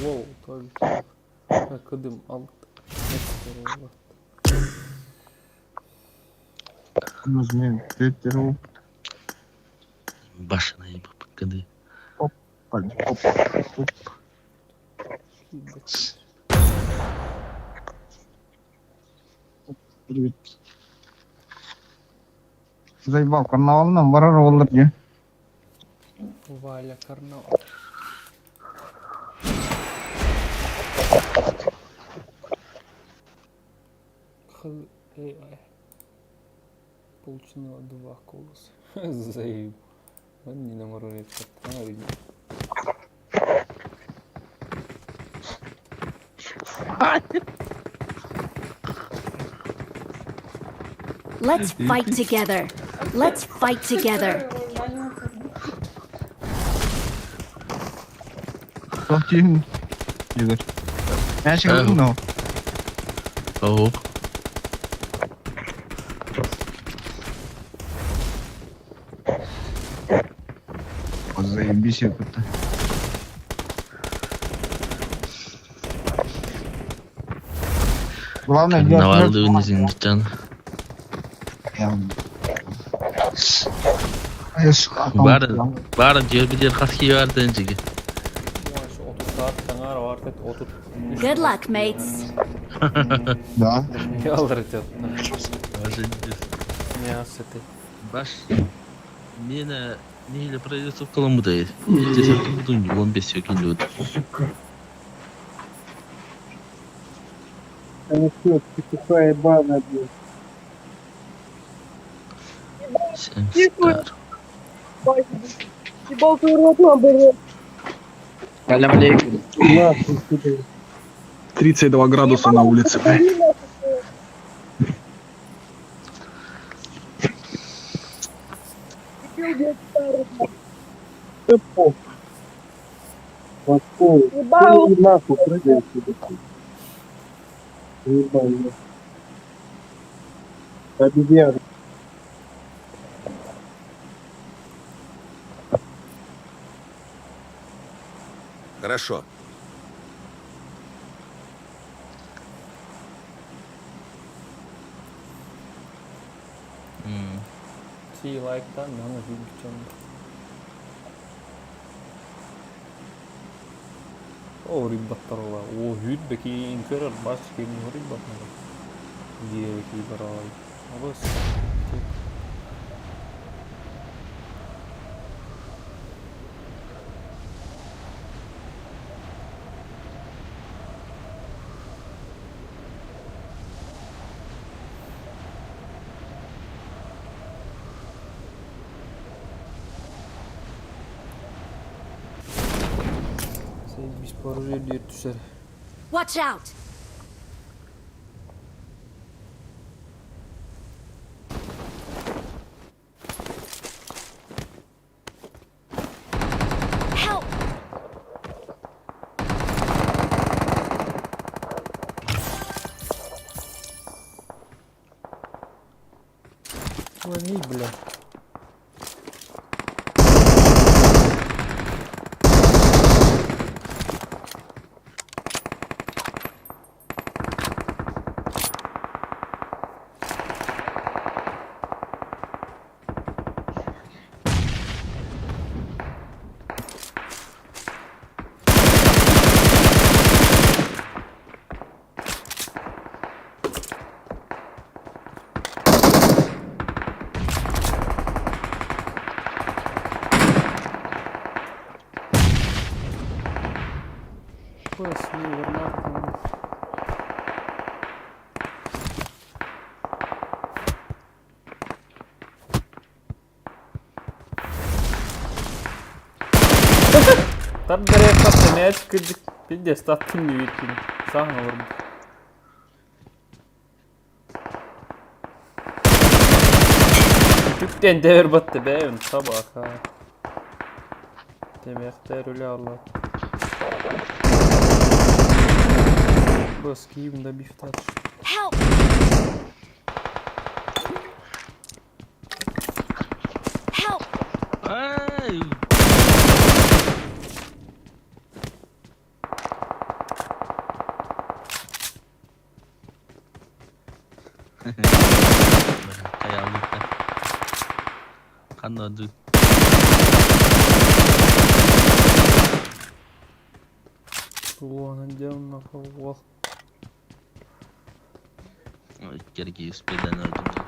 Воу, только как дым алт.
Нужны петеру.
башена ебать кады.
Оп. Привет. Заебал карнавал нам воровал где?
Валя карнавал. Получено 2 колоса. Заеб. Он не наморозит.
Let's fight together. Let's fight together.
Платин. Игорь. Я сейчас ну.
Ого.
Заебись это. Главное,
Навалды низинчан. Бары diyor bir diğer kaskıyı verdi önceki.
Good luck, mates.
Да.
Ялдыртет.
Баш. Мені неyle пройдется в Коломбудае. Здесь это буду не 15 секунд.
Тихая бана, блин.
70.
Ебал ты урод, блин.
Салям алейкум.
32 градуса на улице.
Ебал.
Нахуй, прыгай сюда. Ебал. Обезьяна.
Хорошо.
See like that, none of you can. Oh, ribattarla. Oh, hud beki inkörer baş kimi ribattarla. Diye ki baral. Abas. Biz parayı diye düşer.
Watch out! Help!
Ой, не, бля. Tabi nereye patlamaya çıkırdık. Bir de sattım gibi ilkini. Sahne vurdu. Tüpten devir battı be ön sabah ha. Demekler öyle Allah. Baskıyım da bir taç.
Help! Help!
Ay. Kayak lupa. Kan ada.
Kullanacağım Allah.
Cari sepeda lagi.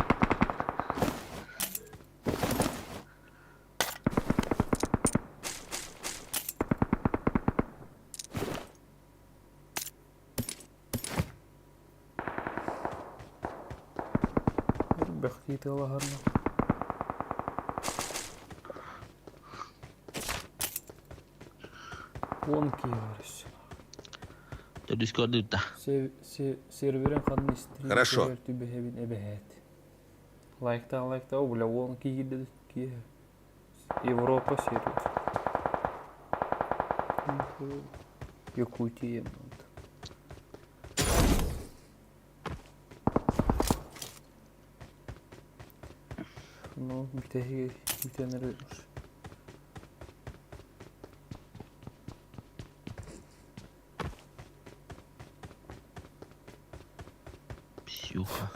Bakti Allah'ına. Won ki varış.
Jadi Discord itu dah.
Серверен kadın istedim.
Хорошо.
Тюбехевин эбехет. Лайкта, бля, won ki gidiyor ki. Европа сервер. Якутия. Ну, bir tane ölmüş.
Psiuha.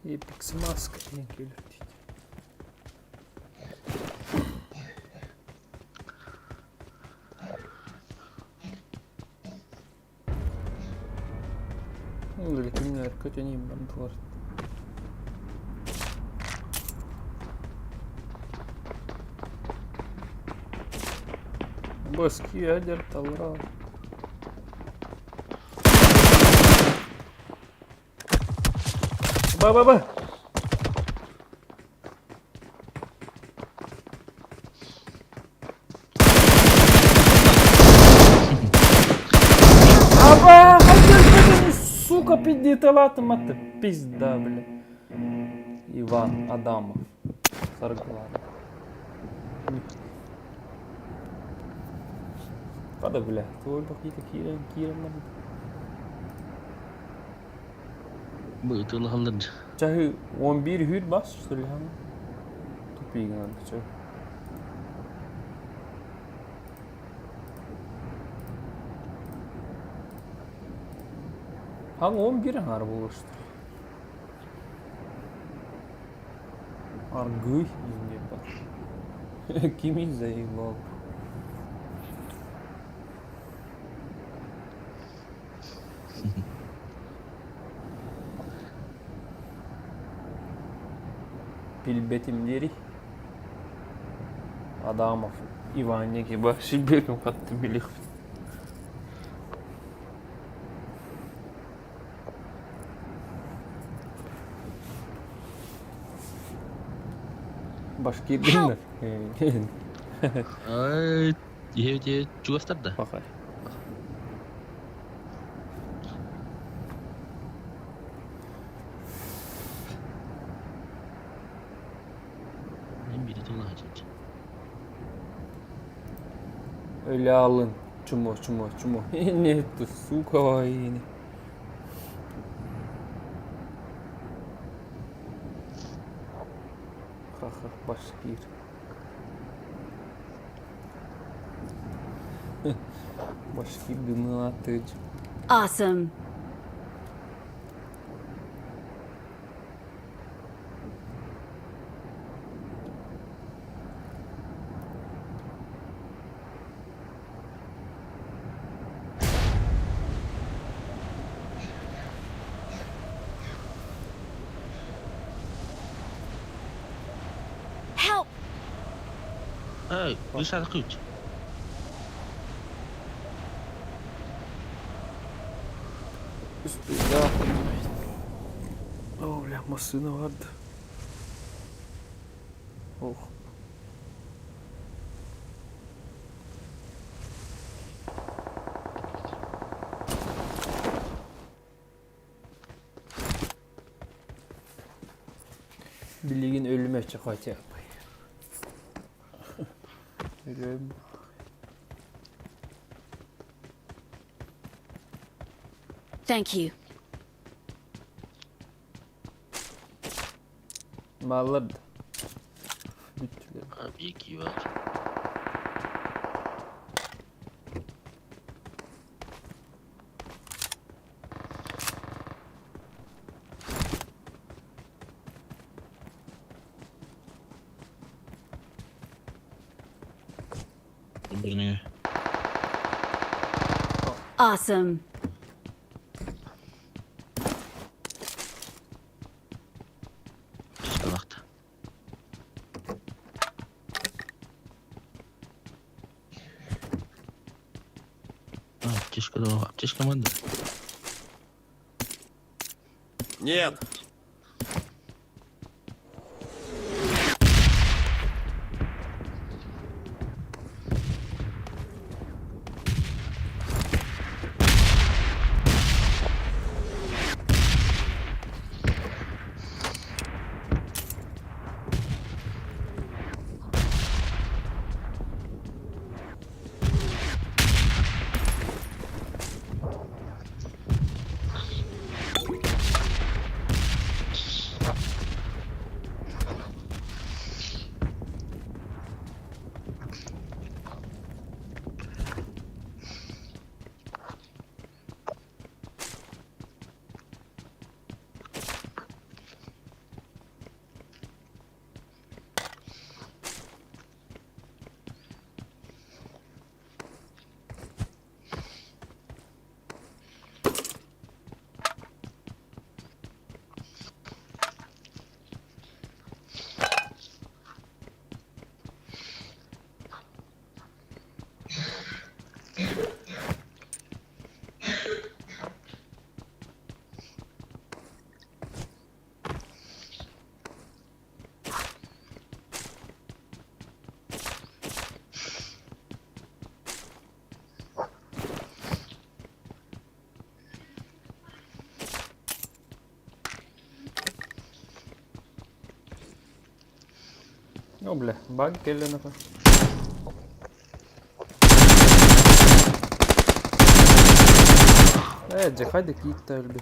Epic Mask denk gelir. Öyle kimler kötüneyim ben duvar. Baskı ядер талра. Ба. Аба, хотел сука, пиздетоватым это пизда, бля. Иван Адамов. Сарглан. Hadi bile. Tuğul bakıydı kiren lan.
Betul halad.
Çahı 11 hüd bas sülhan. Tupi gan çahı. Hangi 11 har buluştu. Argıy yine bak. Kimin zeyim bak. Pilbetimleri Адамов Иванники Башибеком қатты билих. Башкирдинler.
Ay, ye cuastar dah.
Bakar. Öyle alın. Чмо. Нет, ты, сука, воин. Ха-ха, башкир. Башкир гнатыч.
Awesome.
Help!
Hey, wie staat er goed?
Üstüne. Oh, bля, машина vardı. Oh. Bilgin ölüme çıkacak. Ölüm.
Thank you.
Mallar da. Bütçüler.
Tabii ki var. Birini
Awesome.
salakta. Аптечка манда.
Нет.
Oh, bля, баг келлене па. Ece, hadi git de öldü.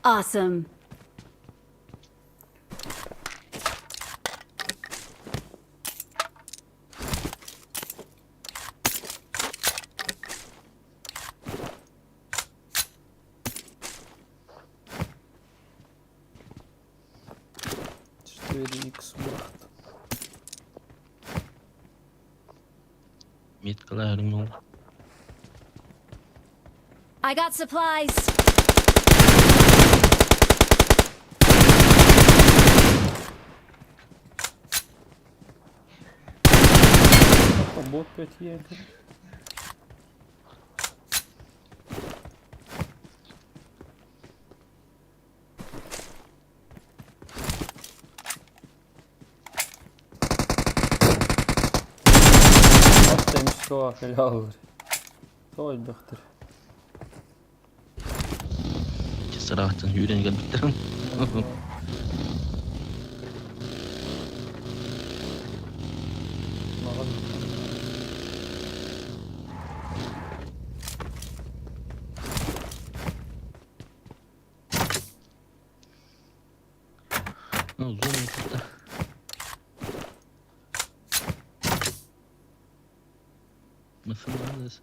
Awesome. I got supplies.
Bot kötü. Что, helal. Soy baktır.
Sırahtın yüreğine gelmekten. Uzun uçta. Nasıl neredesin?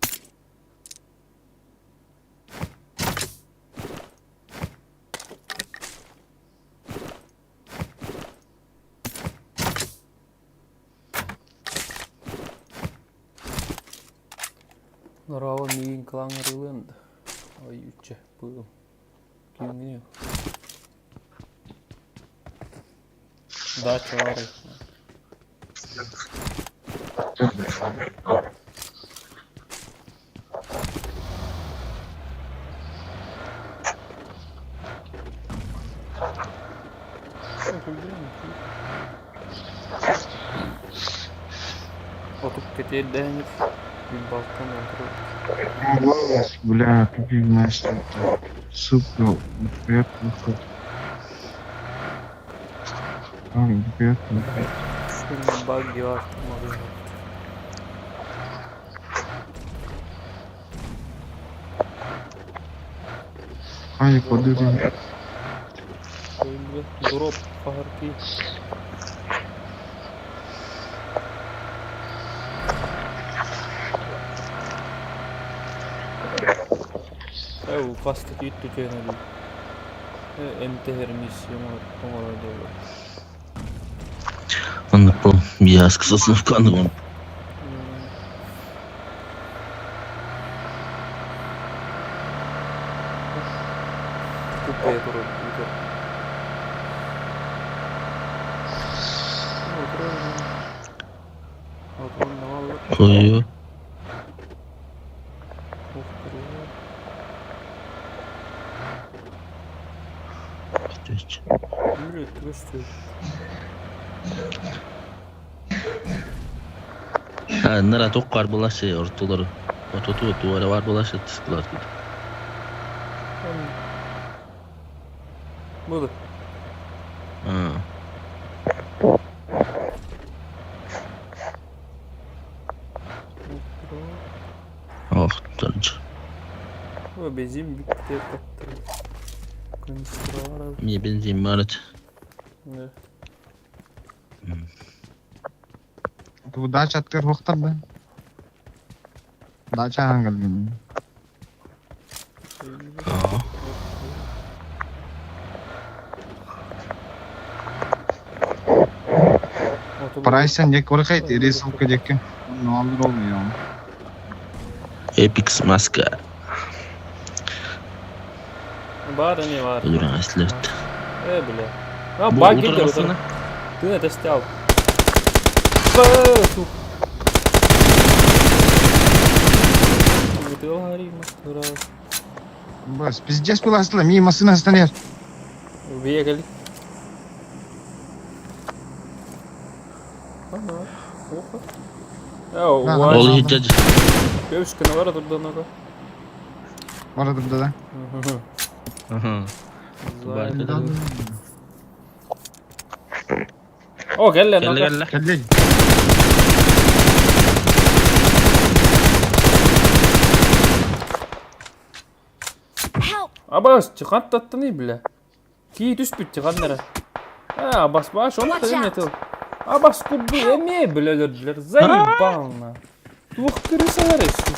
Рауа миин клаңырылынды. Ой, үтче, бұл. Кемгіне. Дача вары. Отуп кетер дәңіз. Bir balkon oturup.
Бля, как я знаю, что это. Сука, вперед, выход. Вперед, выход.
Şimdi bug var.
Ай, подожди.
Дроп пахарки. Evo, kastı gitti kenarı. MTR misyonu olmalı olur.
Он по я сказал в канал.
Kupaya durur. Oturun ne var?
Ой.
Yürü, göster.
Ha, nara tokkar bulaşı ortaları. Ototu duvara var bulaşı tıskılar.
Budur.
Ha. Oh, tanrıcı.
Bu benzin bitti kattı. Konuştular.
Мне бензин марит.
Ne?
तू दाचात कर होतात ना दाचा हंगल मी Price'en jek orkayt result ke jek ne olur olmuyor.
Epix maska.
Var ne var?
Dur aslet.
Bile. Ha bug gidiyor sana. Ты это стял. Фу. Ты говори, мастера.
Бas пиздец был asla mimo sına станет.
Бегали. Ага. Опа.
Ol hiccac.
Девушка var orada naka.
Var orada da.
Aha.
O gel lan.
Gel.
Abbas çıkan tattı ne bile. Ki düş bit çıkan nere. Ha Abbas baş onu da yemetel. Abbas kubbu emeye bileler. Zayıf balna. Tuğ kırısalar eski.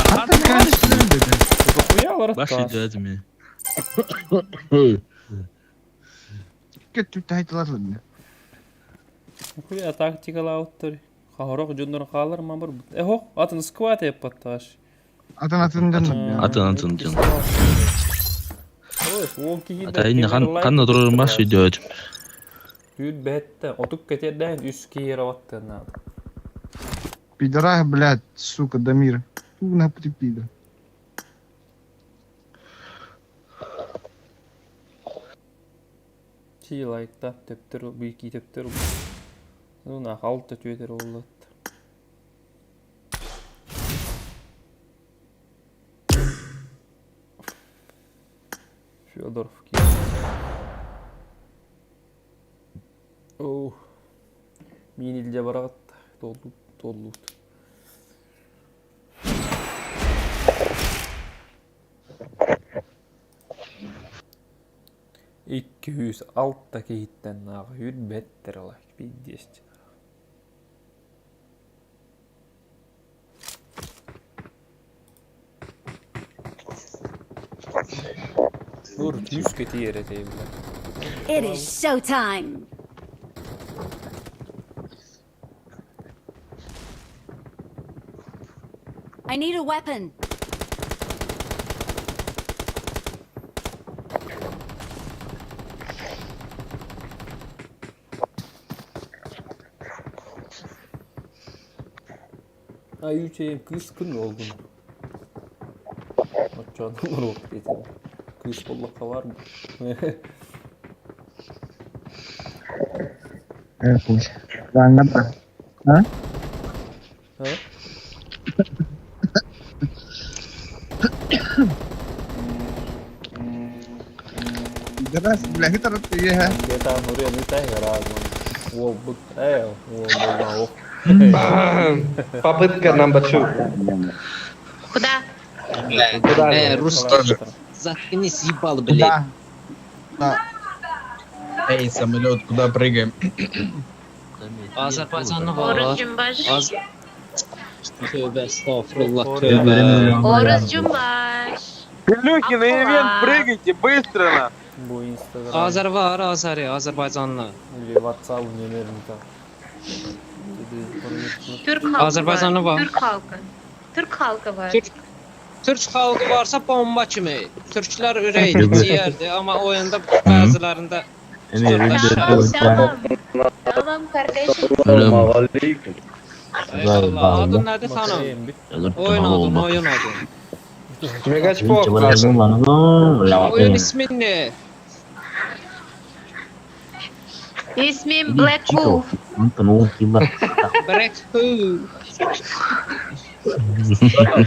Hatta karşısına dedi.
Kuya var.
Başlayacağız mı?
Kötü taytlar lan.
Kuya taktikalı avutları. Kahorok cundun kalır mı bir? Ho atın squat yapataş.
Atın canım.
Atın canım. Ata inni kanna dururun baş video ödüm.
Yüd bette. Otup keterden üst kiyere vattın abi.
Пидорах, блядь, сука, Дамир. Фу, на пида.
Çiğ like'da teptir, büyük teptir. Ona halta tüyder oldu. Fyodorov ki. Oh. Min ilce baragat. Dolu. 200 altta kehittän naaga hyd betterla pidjest. Vurut myske tiedät ei vielä.
It is showtime. I need a weapon.
Ay yüceğim kıskın oldum. Maçı adamlar oldu geçelim. Kız bollaka var mı?
Evet. Ben ne yapayım? Ha?
Ha?
Jelas, sebelah kita ya.
Kita Nuril ini teh garago. Wow, but wow.
Попытка number 2.
Куда?
Русский. Заткнись, ебал, блядь. Эй, самолет, куда прыгаем?
Azerbaycanlı var.
Oruz Cumbaş.
Tövbe estağfurullah tövbe.
Oruz Cumbaş.
Пилюхи на ивент, прыгайте быстро на.
Bu Instagram.
Azer var, Azerbaycanlı.
Bir WhatsApp numaramı da.
Türk halkı
Azerbaycanlı var.
Türk halkı. Türk halkı var.
Türk halkı varsa bomba kimi. Türkler ürək, ciyərdir, amma oyunda bazılarında
Tamam kardeşim.
Eyvallah, adın nədir xanım? Oyun adı.
Мегачпок.
Oyun ismin ne?
İsmim Black Wolf.
Black Hole.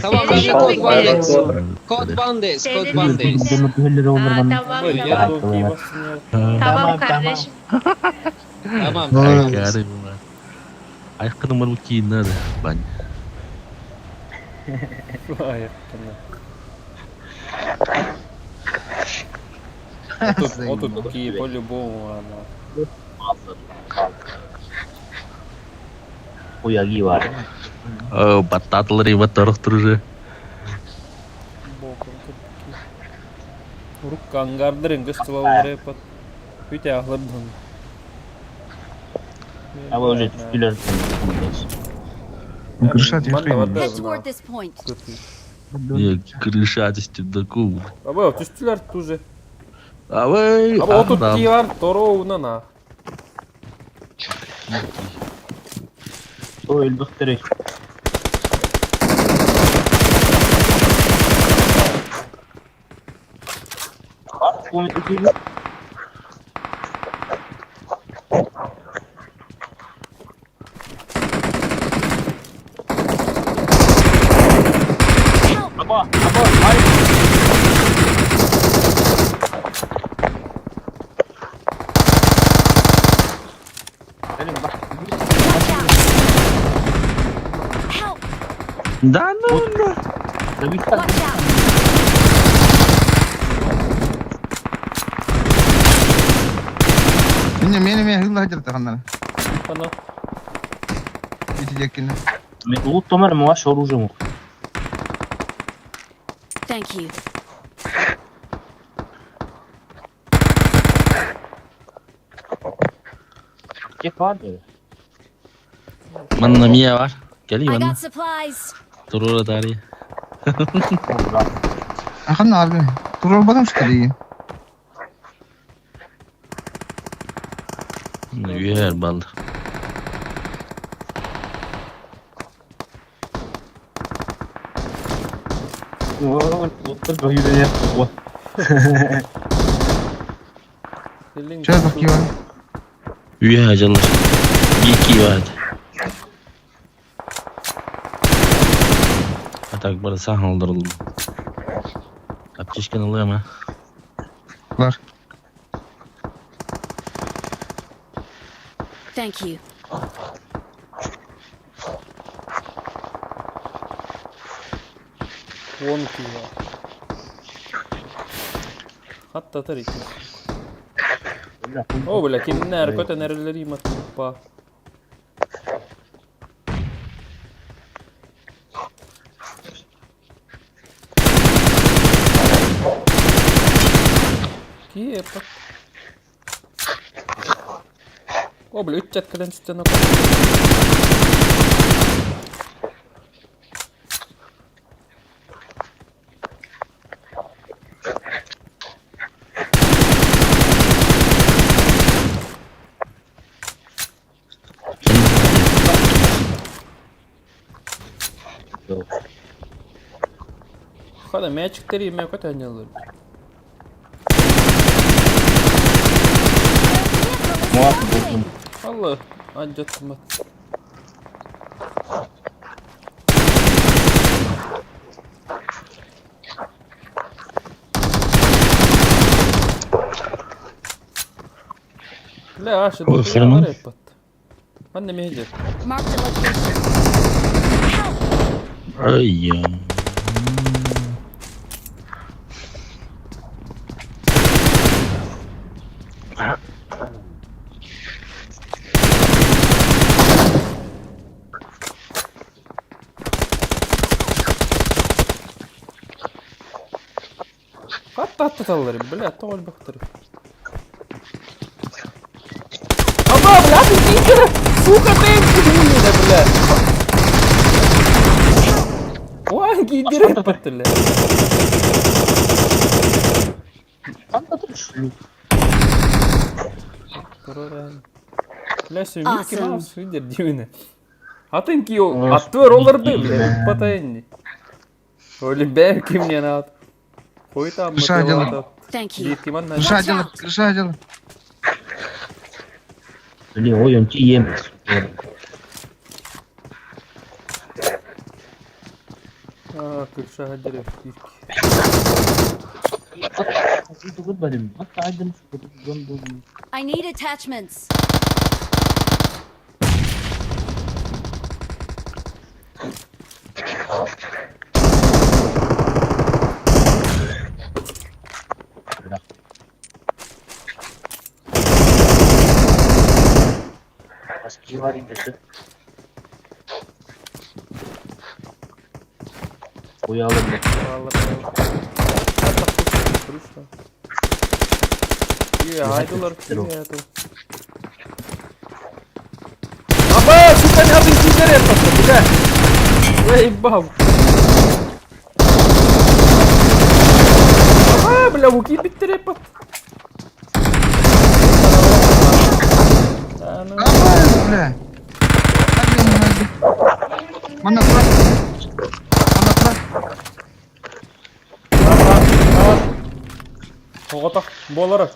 Tamam, Code Bandits. Code Bandits.
Tamam kardeşim.
Tamam.
Ayakkabı numara bakayım nerede? Ben.
Vay Отут Киев по-любому она.
Uyagi var. Battatları batırıktır уже.
Рук кангардырын кыстылалары пат. Үтә ахлырдын.
Ama öyle tüsküler.
Head toward this point.
Не, крышатости такого.
Абы түстүлөр туже.
Абы.
Абы отут Киевар тороуна на.
O öldük direkt. Да ну.
Meni hızlı hacer takanlar.
Bana.
Bitecek yine.
Лут томар муаш оружие му.
Thank you.
Kek var diyor. Manna Mia var. Geleyim
I
anne.
got supplies.
Dur orada arayı.
Akın abi. Dur olmadan çıkıyor iyi.
Yer bal.
Şöyle bakıyor.
Üye acalar. İyi vardı. Atak bana sahne aldırıldı. Apçışken oluyor ama.
Var.
Thank you.
12 var. Hatta atar iki. O bile kimin nerede kötü nereleri yimattık ba. Ki yapak. O bile 3 çatkadan üstten okar. Hadi mecik teriyim ya kötü anyalar. Allah acıttım bak. La aşağıda oturuyorlar hep bat. Anne meyce.
Mark the location.
Ay ya.
Hatta tallarım bile tol baktırım. Ama bile bir kere suka tem kudumuyla bile. O hangi direkt patırlı. Flash'ı Mickey Mouse vidir diyorsun. Atın ki o attı roller bile patayın. Öyle ben kim yana at. Koy tam mı?
Thank you.
Крыша.
Öyle oyuncu yiyemez.
Aa kırşa hadi
I need attachments.
Uyalım.
İyi haydular ya. Ama süper yapın sizlere yapasın bir de. Vay bab. Ama bile bu ki bitti repat.
Бля. Mana bro?
To'g'atoq bo'larak.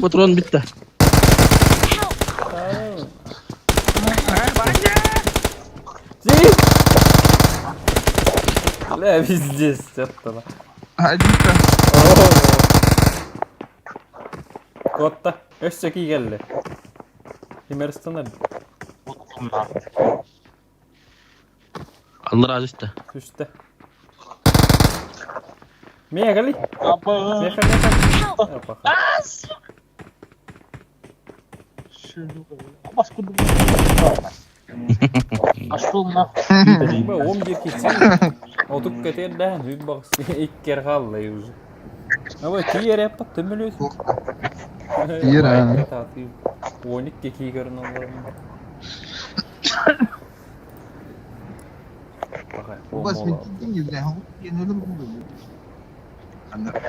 Patron bitti.
La bizdes chattala.
Hadi.
Kotta. Öşçeki geldi. Kimeristan'da.
Allah razı olsun.
Üstte. Mia kali? Apa? Mia kali apa? Ba 11 kişi. Oturup keterden bir bak ilk kere kaldı yüzü. Ama ki yere yapıp tümülüyorsun.
Yere.
12 kişi görün onların.
Bas bitti gibi de. Yeni öyle mi buldu? Anladım.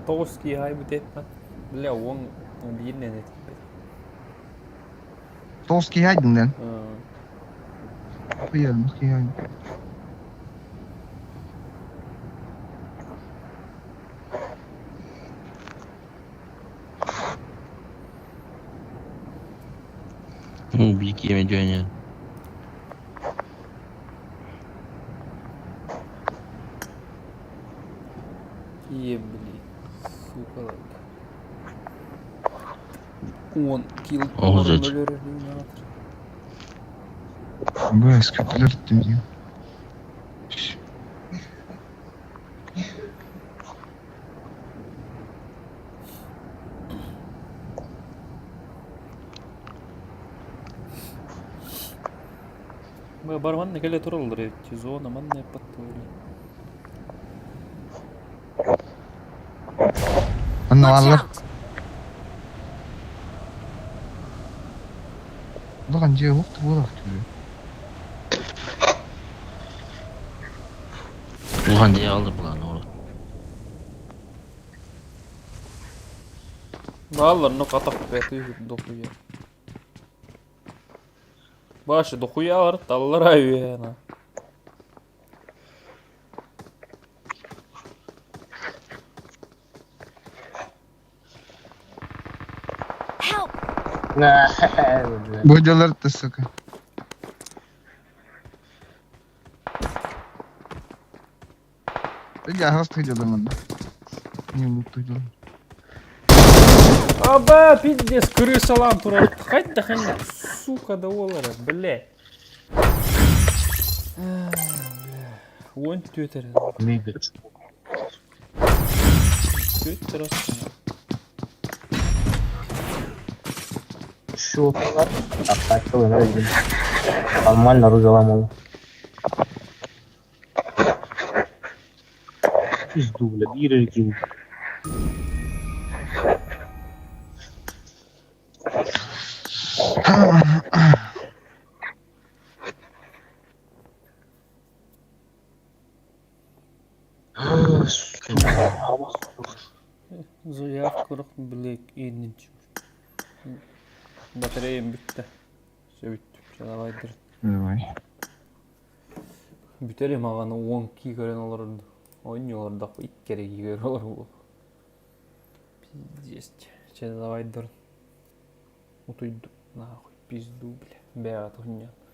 Toski hay bu tepet. Bile wong bir ne?
Toski haydın lan. Apa ya? Toski haydın.
Bir iki yeme ya.
İyi bili. Super. 10 килл
Oğuz et.
ölür.
Bu eskiler diyor.
Барман келе туралдыр эти зона манна паттылы.
Anne
Watch
Allah.
out!
Bu kanca yoktu bu da diyor.
Ulan diye aldı bulan oğlum.
Баллар, ну катак пятый дохуя. Баши дохуя алар таллар айвена.
Help!
Bu diyorlar da sıkı. Ya hasta ediyorlar bana. Не mutlu ediyorlar.
Аба, пиздец, крыса лам турал. Хать да хань, сука, да олара, бля. Вон тютер. Тютер.
Şu otolar attakta oynar gibi. Нормально разломал. Пизду, бля, бирки.
Заявка рах блек иннич. Батареям bitти. Все bitти. Давайдыр.
Давай.
Бүтерем ағаны 10 ки көрен оларды. Ойныларда 2 кere ки көрен олар бұл. Пиздец. Че давайдыр. Утуйду. Нахуй пизду, бля. Бәға тұхынят.